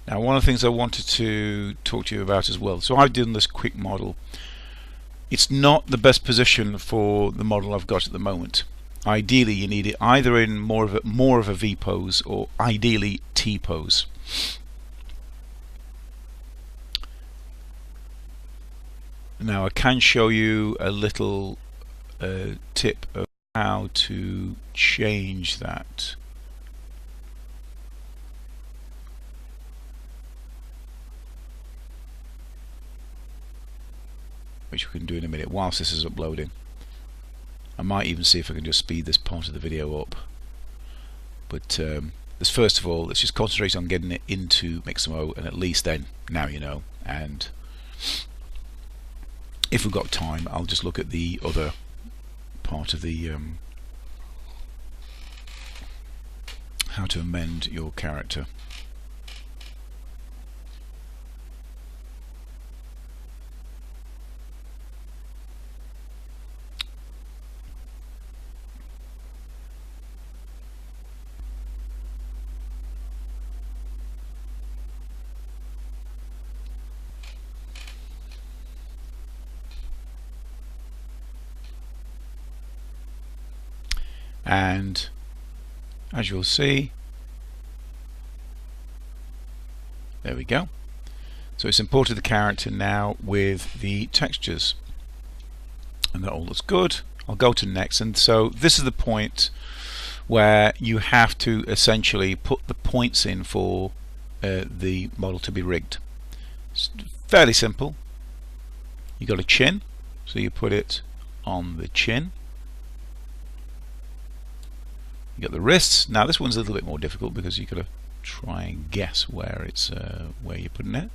Now, one of the things I wanted to talk to you about as well. So I've done this quick model. It's not the best position for the model I've got at the moment. Ideally, you need it either in more of a V pose, or ideally T pose. Now, I can show you a little tip of how to change that. Which we can do in a minute whilst this is uploading. I might even see if I can just speed this part of the video up. But first of all, let's just concentrate on getting it into Mixamo, and at least then, now you know. And if we've got time, I'll just look at the other part of the how to amend your character. And as you'll see, there we go. So it's imported the character now with the textures, and that all looks good. I'll go to next, and so this is the point where you have to essentially put the points in for the model to be rigged. It's fairly simple. You got a chin, so you put it on the chin. You got the wrists. Now this one's a little bit more difficult because you've got to try and guess where it's where you're putting it,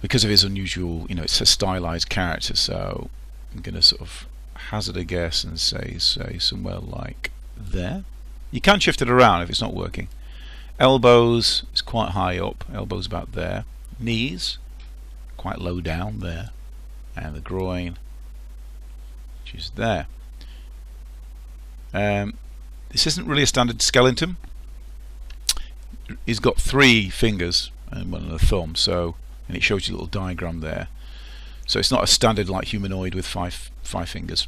because of his unusual, you know, it's a stylized character. So I'm going to sort of hazard a guess and say somewhere like there. You can shift it around if it's not working. Elbows is quite high up. Elbows about there. Knees quite low down there, and the groin, which is there. This isn't really a standard skeleton. He's got 3 fingers and 1 and a thumb, so, and it shows you a little diagram there. So it's not a standard like humanoid with five fingers.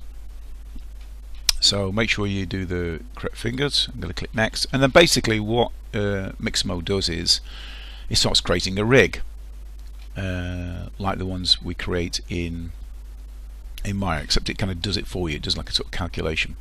So make sure you do the correct fingers. I'm going to click next, and then basically what Mixamo does is it starts creating a rig like the ones we create in Maya, except it kind of does it for you. It does like a sort of calculation.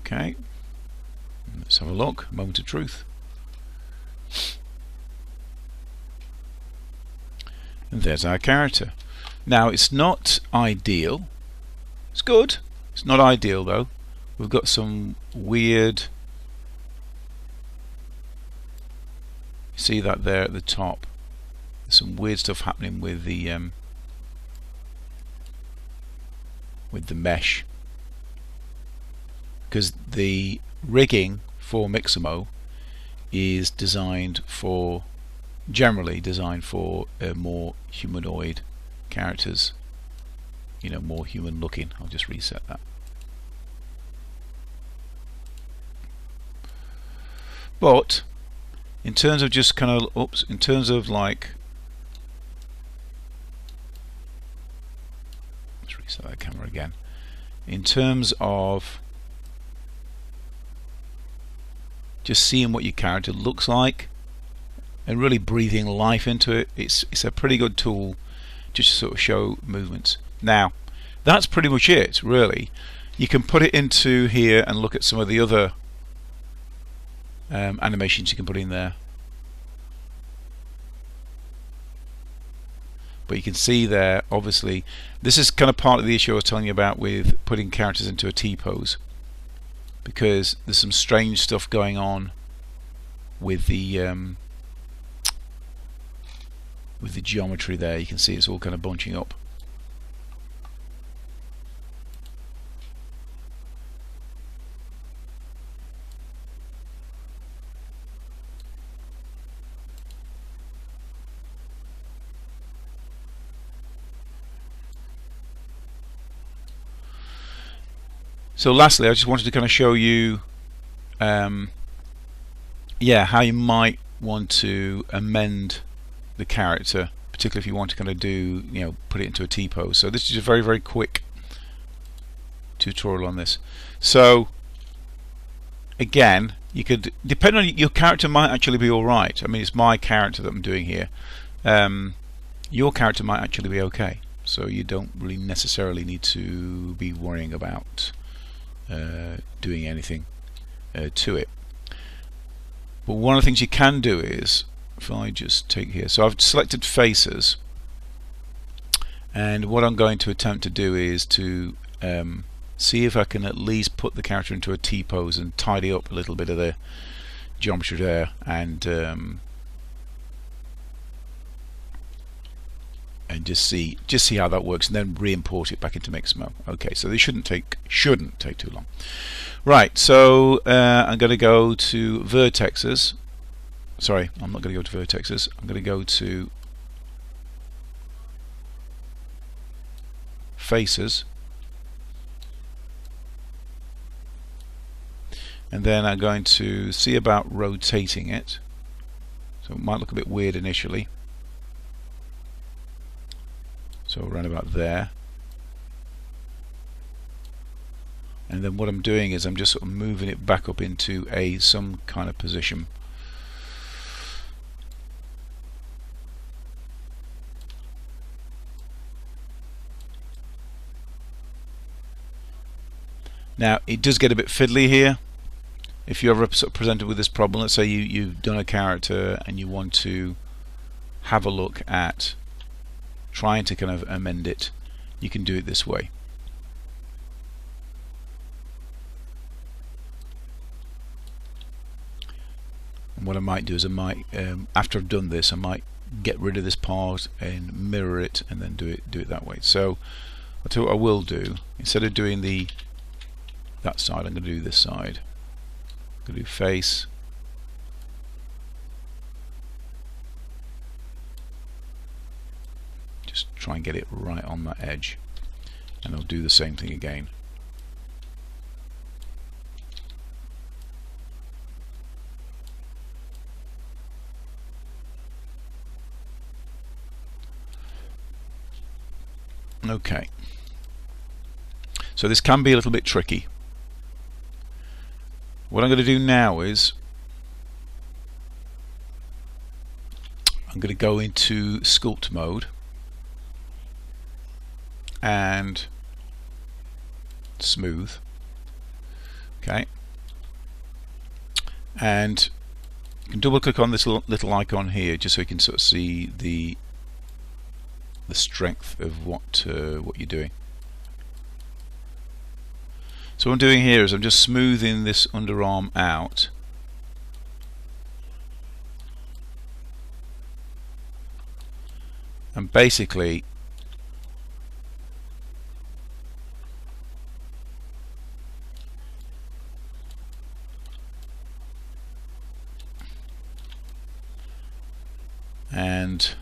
Okay, let's have a look. Moment of truth. And there's our character. Now it's not ideal. It's good. It's not ideal though. We've got some weird, you see that there at the top. There's some weird stuff happening with the mesh, because the rigging for Mixamo is generally designed for more humanoid characters, you know, more human looking. I'll just reset that. But in terms of just kind of, in terms of like, let's reset that camera again. In terms of just seeing what your character looks like and really breathing life into it, it's a pretty good tool just to sort of show movements. Now that's pretty much it really. You can put it into here and look at some of the other animations you can put in there, but you can see there, obviously this is kind of part of the issue I was telling you about with putting characters into a T-pose, because there's some strange stuff going on with the geometry there. You can see it's all kind of bunching up. So lastly, I just wanted to kind of show you how you might want to amend the character, particularly if you want to kind of do, you know, put it into a T-pose. So this is a very, very quick tutorial on this. So again, you could, depending on your character, might actually be alright. I mean, it's my character that I'm doing here. Your character might actually be okay, so you don't really necessarily need to be worrying about doing anything to it. But one of the things you can do is, if I just take here, so I've selected faces, and what I'm going to attempt to do is to see if I can at least put the character into a T-pose and tidy up a little bit of the geometry there, and just see how that works, and then re-import it back into Mixamo. Okay, so this shouldn't take too long. Right, so I'm going to go to vertexes. Sorry, I'm not going to go to vertexes. I'm going to go to faces, and then I'm going to see about rotating it. So it might look a bit weird initially. So around about there, and then what I'm doing is I'm just sort of moving it back up into some kind of position. Now it does get a bit fiddly here. If you're ever sort of presented with this problem, let's say you've done a character and you want to have a look at trying to kind of amend it, you can do it this way. And what I might do is I might, after I've done this, I might get rid of this part and mirror it, and then do it that way. So I'll tell you what I will do. Instead of doing that side, I'm going to do this side. I'm going to do face. Just try and get it right on that edge, and I'll do the same thing again. Okay, so this can be a little bit tricky. What I'm going to do now is I'm going to go into Sculpt Mode and smooth. Okay, and you can double click on this little icon here just so you can sort of see the strength of what you're doing. So what I'm doing here is I'm just smoothing this underarm out, and basically and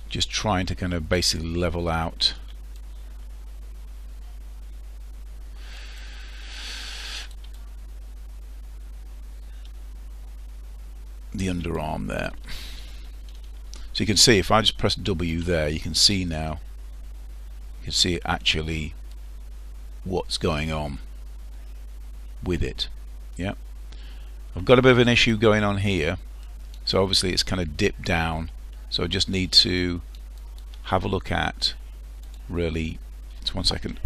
just trying to kind of basically level out the underarm there. So you can see if I just press W there, you can see now, you can see actually what's going on with it. Yeah, I've got a bit of an issue going on here, so obviously it's kind of dipped down, so I just need to have a look at really, just 1 second.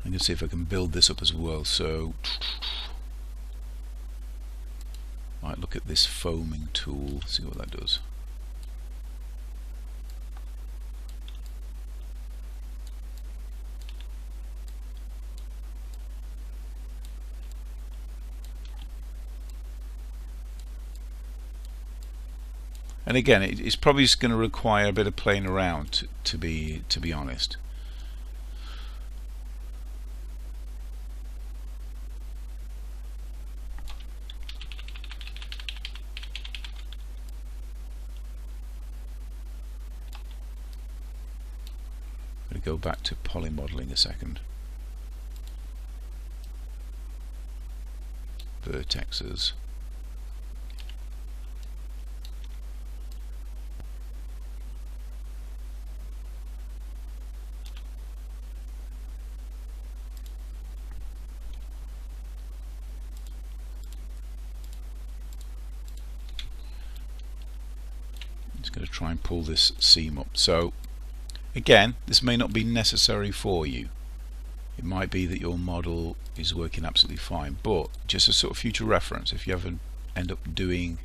I'm going to see if I can build this up as well. So might look at this foaming tool, see what that does. And again, it's probably just going to require a bit of playing around to be honest. I'm going to go back to poly modeling a second. Vertexes. Just going to try and pull this seam up. So again, this may not be necessary for you. It might be that your model is working absolutely fine, but just a sort of future reference, if you ever end up doing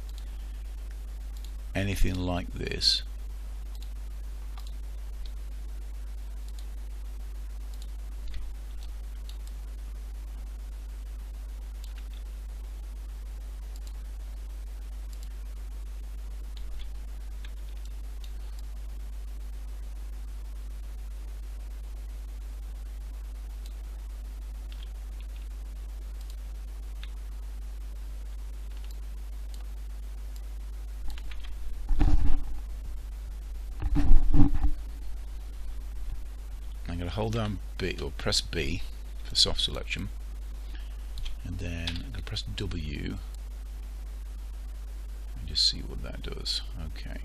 anything like this, I'm going to hold down B or press B for soft selection, and then I'm going to press W and just see what that does. Okay.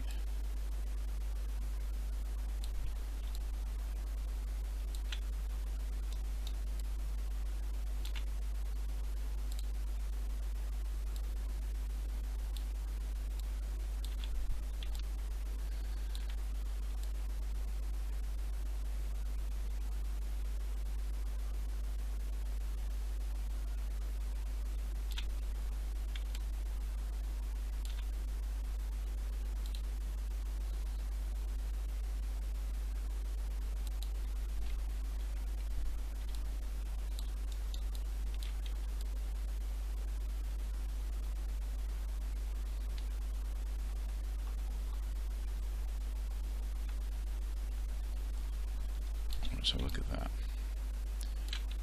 Let's have a look at that.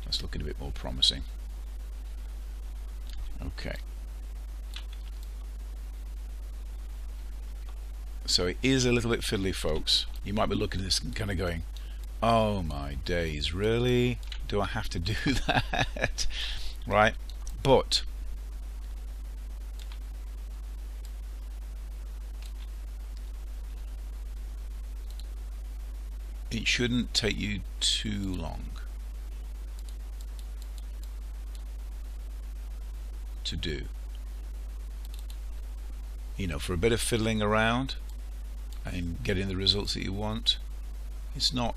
That's looking a bit more promising. Okay. So it is a little bit fiddly, folks. You might be looking at this and kind of going, oh my days, really? Do I have to do that? Right? But it shouldn't take you too long to do. You know, for a bit of fiddling around and getting the results that you want, it's not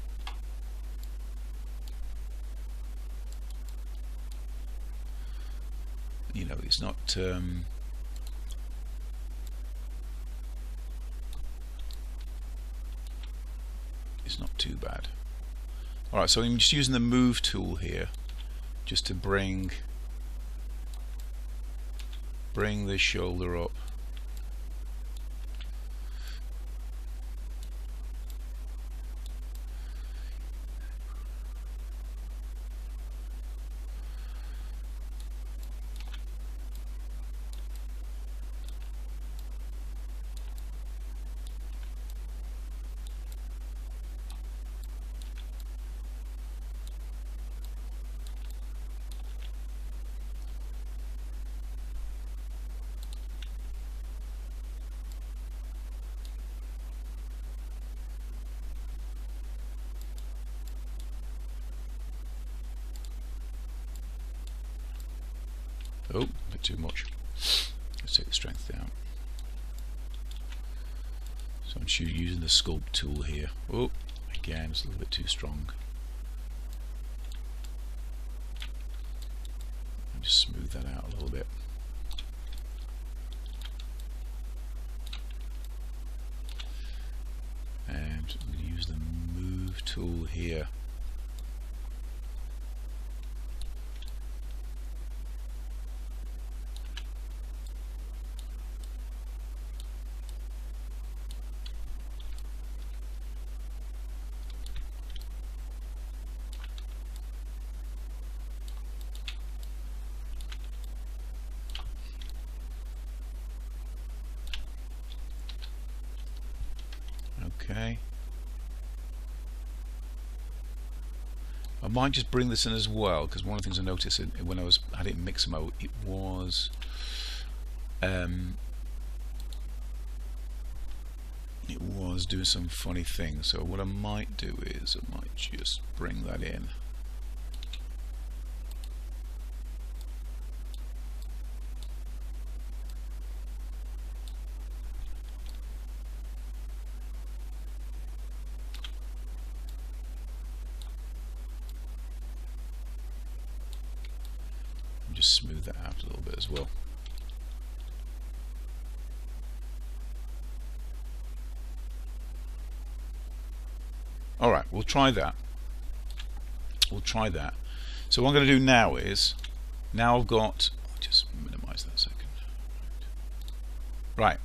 it's not it's not too bad. Alright, so I'm just using the move tool here just to bring this shoulder up. Oh, a bit too much. Let's take the strength down. So I'm using the Sculpt tool here. Oh, again, it's a little bit too strong. I'll just smooth that out a little bit. And I'm going to use the move tool here. Okay. I might just bring this in as well, because one of the things I noticed when I had it in Mixamo, it was doing some funny things. So what I might do is I might just bring that in. Just smooth that out a little bit as well. Alright, we'll try that. So what I'm going to do now is, now I've got, I'll just minimize that a second. Right.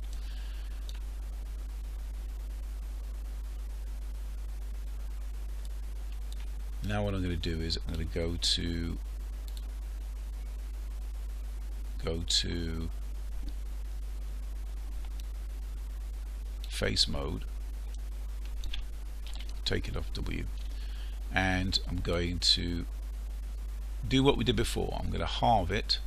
Now what I'm going to do is I'm going to go to face mode, take it off W, and I'm going to do what we did before. I'm going to halve it,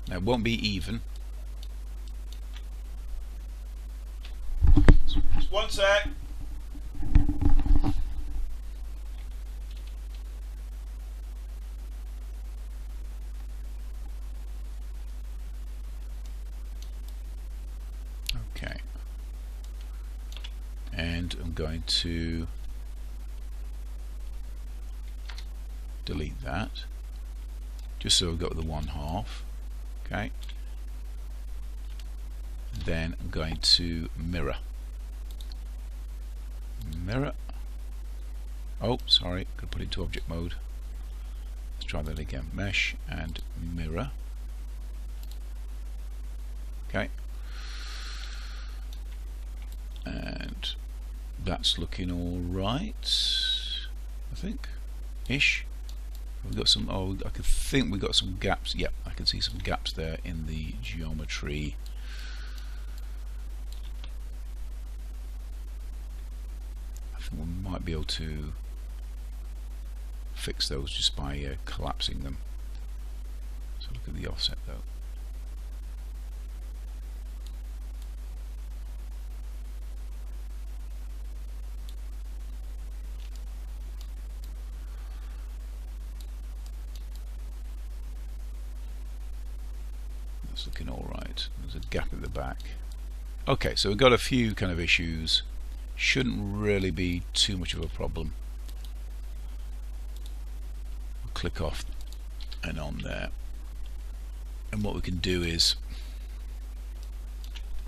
now it won't be even. Just one sec. Okay. And I'm going to delete that, just so I've got the 1/2. Okay. Then I'm going to mirror. Oh, sorry, could put it into object mode. Let's try that again. Mesh and mirror. Okay. And that's looking all right, I think. Ish. We've got some. Oh, I could think we got some gaps. Yep, I can see some gaps there in the geometry. think we might be able to fix those just by collapsing them. So look at the offset though. That's looking alright. There's a gap at the back. Okay, so we've got a few kind of issues. Shouldn't really be too much of a problem. We'll click off and on there. And what we can do is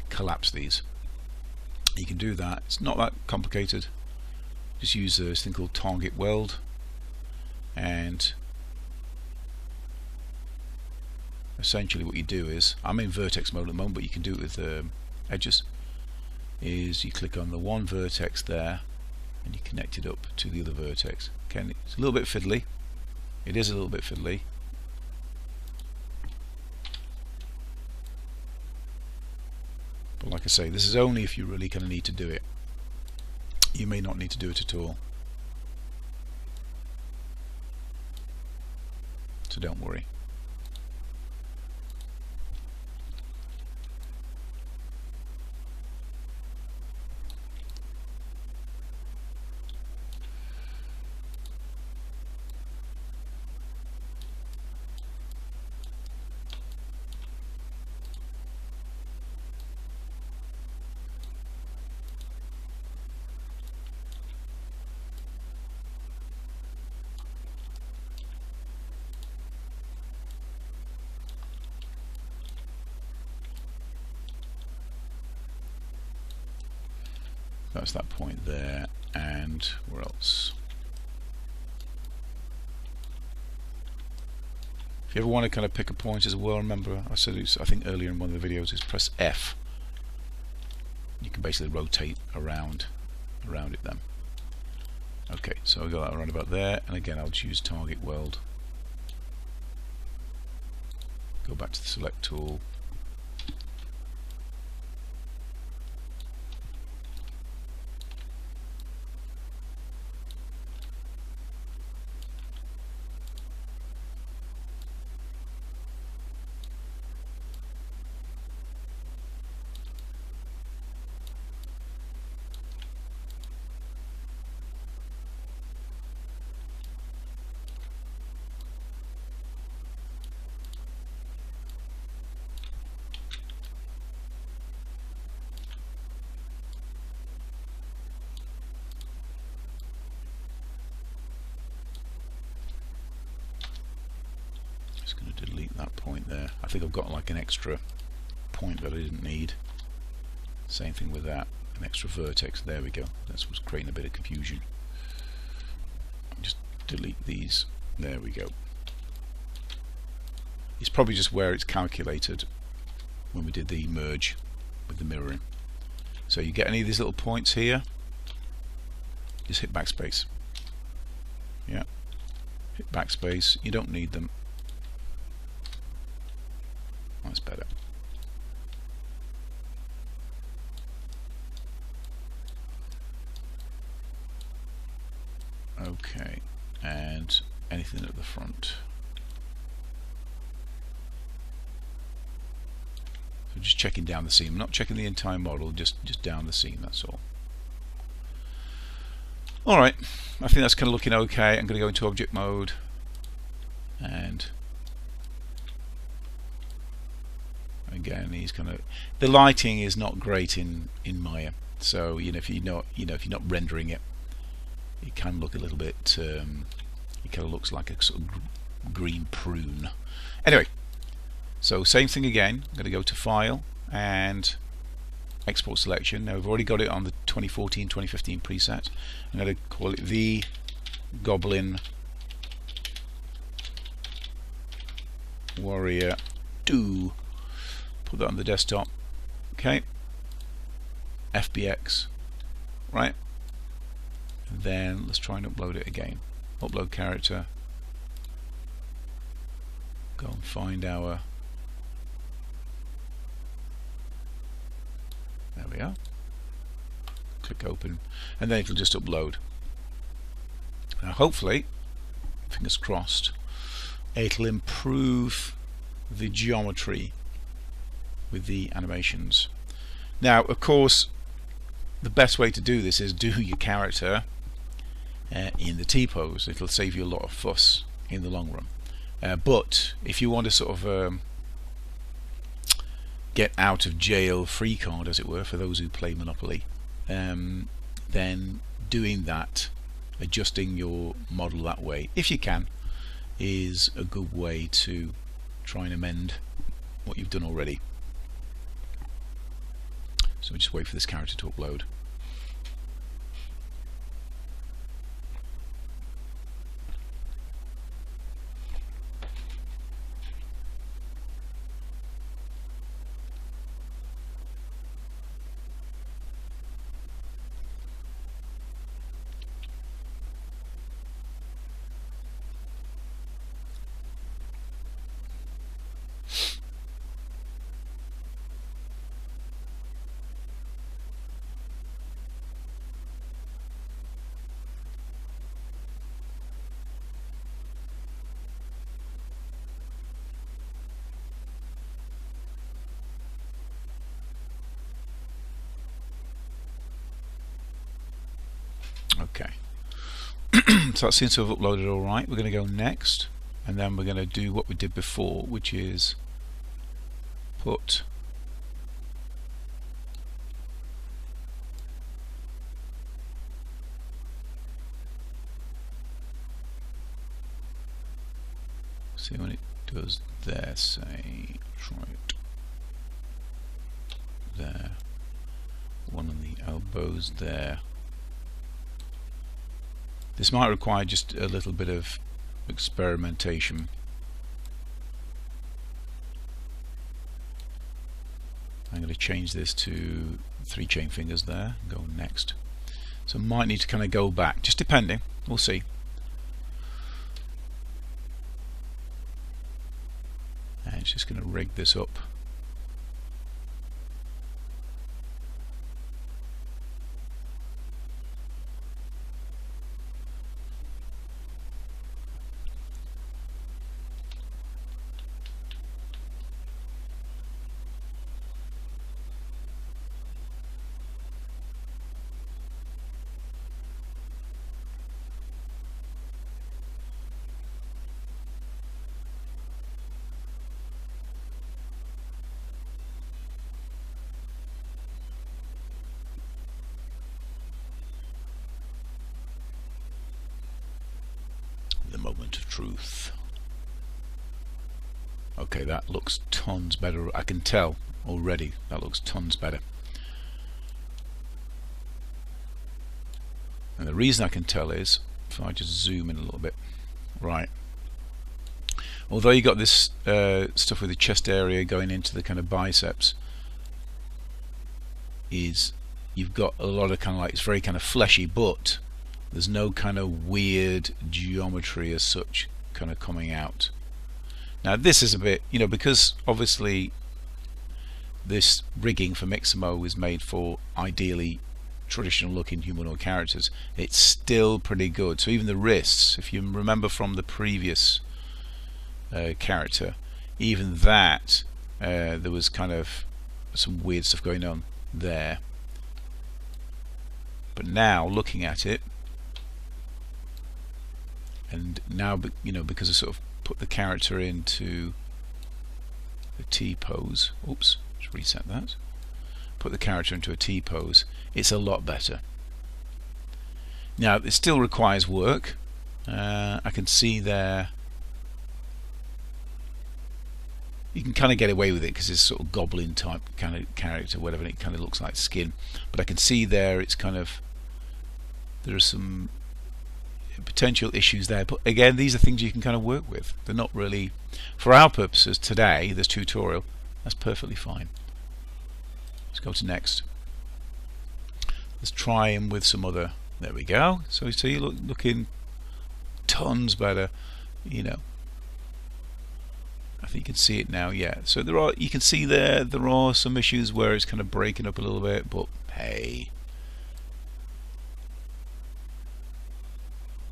collapse these. You can do that. It's not that complicated. Just use this thing called Target Weld, and essentially what you do is, I'm in vertex mode at the moment, but you can do it with edges, is you click on the one vertex there and you connect it up to the other vertex. Okay, it's a little bit fiddly. It is a little bit fiddly. But like I say, this is only if you really kind of need to do it. You may not need to do it at all. So don't worry. That's that point there, and where else? If you ever want to kind of pick a point as well, remember I said it's, I think earlier in one of the videos, is press F. You can basically rotate around it then. Okay, so I got that around about there, and again I'll choose Target Weld. Go back to the Select tool. Just going to delete that point there. I think I've got like an extra point that I didn't need. Same thing with that, an extra vertex. There we go. That's what's creating a bit of confusion. Just delete these. There we go. It's probably just where it's calculated when we did the merge with the mirroring. So you get any of these little points here, just hit backspace. Yeah, hit backspace. You don't need them. That's better. Okay, and anything at the front. So just checking down the seam, not checking the entire model, just down the seam, that's all. Alright, I think that's kind of looking okay. I'm going to go into object mode, and again, he's kind of, the lighting is not great in Maya, so if you're not rendering it, it can look a little bit. It kind of looks like a sort of green prune. Anyway, so same thing again. I'm going to go to File and Export Selection. Now we've already got it on the 2014-2015 preset. I'm going to call it the Goblin Warrior 2. Put that on the desktop. Okay. FBX. Right. And then let's try and upload it again. Upload character. Go and find our. There we are. click open, and then it'll just upload. Now hopefully, fingers crossed, it'll improve the geometry with the animations. Now of course the best way to do this is do your character in the T-pose. It'll save you a lot of fuss in the long run, but if you want to sort of get out of jail free card, as it were, for those who play Monopoly, then doing that, adjusting your model that way, if you can, is a good way to try and amend what you've done already. So we just wait for this character to upload. Okay, so that seems to have uploaded alright. We're going to go next, and then we're going to do what we did before, which is put see when it does there, say, try it there, one on the elbows there. This might require just a little bit of experimentation. I'm going to change this to 3 chain fingers there, go next. So might need to kind of go back, just depending, we'll see. And it's just going to rig this up. Moment of truth. Okay, that looks tons better. I can tell already that looks tons better. And the reason I can tell is if I just zoom in a little bit. Right. Although you got this stuff with the chest area going into the kind of biceps, is you've got a lot of kind of like, it's very kind of fleshy, but there's no kind of weird geometry as such kind of coming out. Now this is a bit, you know, because obviously this rigging for Mixamo is made for ideally traditional looking humanoid characters, it's still pretty good. So even the wrists, if you remember from the previous character, even that there was kind of some weird stuff going on there. But now looking at it, and now, you know, because I sort of put the character into the T-pose, oops, let's reset that, put the character into a T-pose, it's a lot better. Now it still requires work. I can see there you can kind of get away with it because it's sort of goblin type kind of character, whatever, and it kind of looks like skin, but I can see there it's kind of, there are some potential issues there, but again these are things you can kind of work with. They're not really, for our purposes today, this tutorial, that's perfectly fine. Let's go to next. Let's try him with some other, there we go. So you see, looking tons better, you know. I think you can see it now, yeah. So there are, you can see there are some issues where it's kind of breaking up a little bit, but hey,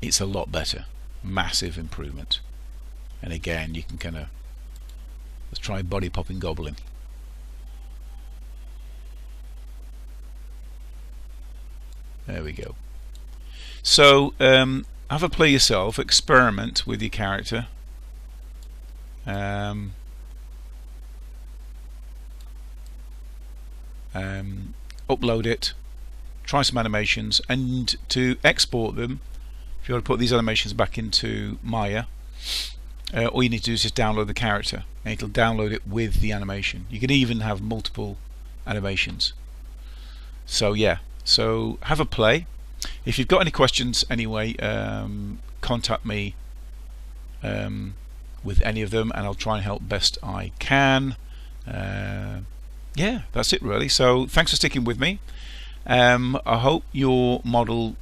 it's a lot better. Massive improvement. And again, you can kind of, let's try body popping goblin. There we go. So have a play yourself, experiment with your character. Upload it, try some animations, and to export them, if you want to put these animations back into Maya, all you need to do is just download the character and it'll download it with the animation. You can even have multiple animations. So yeah, so have a play. If you've got any questions anyway, contact me with any of them and I'll try and help best I can. Yeah, that's it really. So thanks for sticking with me. I hope your model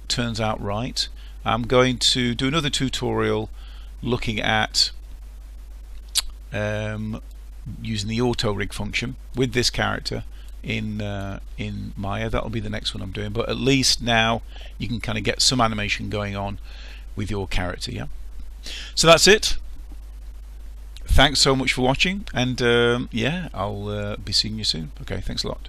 turns out right. I'm going to do another tutorial looking at using the auto rig function with this character in Maya. That'll be the next one I'm doing, but at least now you can kind of get some animation going on with your character. Yeah, so that's it. Thanks so much for watching, and yeah, I'll be seeing you soon. Okay, thanks a lot.